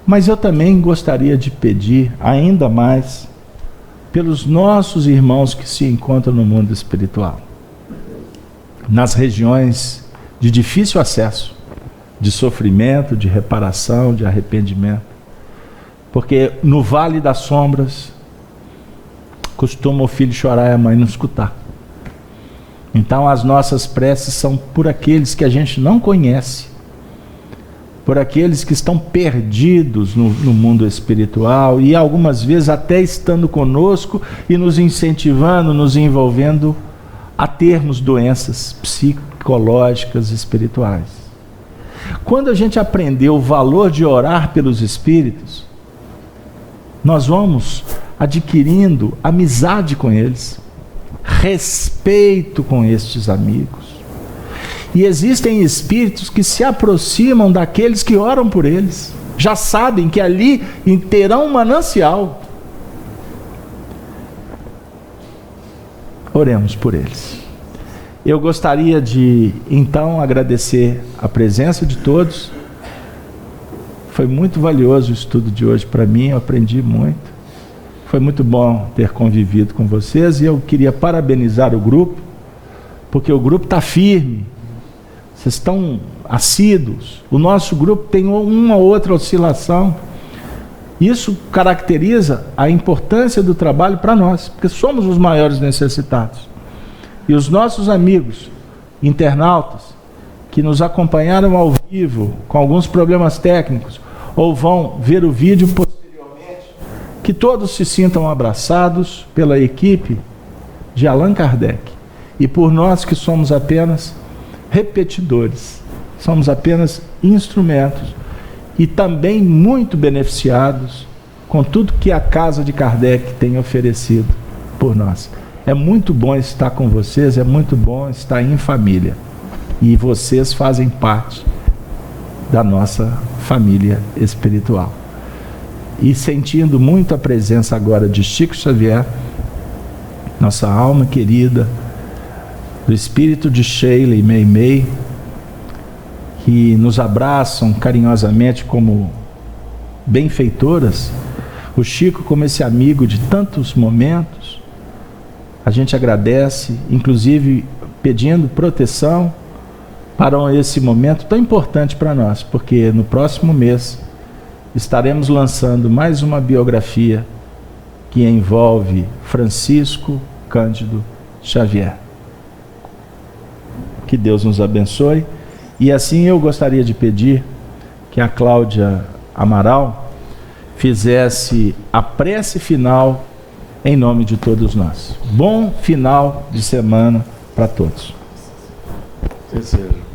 Mas eu também gostaria de pedir ainda mais pelos nossos irmãos que se encontram no mundo espiritual, nas regiões de difícil acesso, de sofrimento, de reparação, de arrependimento. Porque no vale das sombras costuma o filho chorar e a mãe não escutar. Então as nossas preces são por aqueles que a gente não conhece, por aqueles que estão perdidos no mundo espiritual e algumas vezes até estando conosco e nos incentivando, nos envolvendo a termos doenças psicológicas espirituais. Quando a gente aprendeu o valor de orar pelos espíritos, nós vamos adquirindo amizade com eles, respeito com estes amigos. E existem espíritos que se aproximam daqueles que oram por eles. Já sabem que ali terão um manancial. Oremos por eles. Eu gostaria de, então, agradecer a presença de todos. Foi muito valioso o estudo de hoje para mim, eu aprendi muito. Foi muito bom ter convivido com vocês e eu queria parabenizar o grupo, porque o grupo está firme, vocês estão assíduos. O nosso grupo tem uma ou outra oscilação. Isso caracteriza a importância do trabalho para nós, porque somos os maiores necessitados. E os nossos amigos internautas que nos acompanharam ao vivo com alguns problemas técnicos ou vão ver o vídeo posteriormente, que todos se sintam abraçados pela equipe de Allan Kardec e por nós que somos apenas repetidores, somos apenas instrumentos e também muito beneficiados com tudo que a casa de Kardec tem oferecido por nós. É muito bom estar com vocês, é muito bom estar em família. E vocês fazem parte da nossa família espiritual. E sentindo muito a presença agora de Chico Xavier, nossa alma querida, do espírito de Sheila e Meimei, que nos abraçam carinhosamente como benfeitoras, o Chico como esse amigo de tantos momentos, a gente agradece, inclusive pedindo proteção para esse momento tão importante para nós, porque no próximo mês estaremos lançando mais uma biografia que envolve Francisco Cândido Xavier. Que Deus nos abençoe. E assim eu gostaria de pedir que a Cláudia Amaral fizesse a prece final em nome de todos nós. Bom final de semana para todos. Que seja.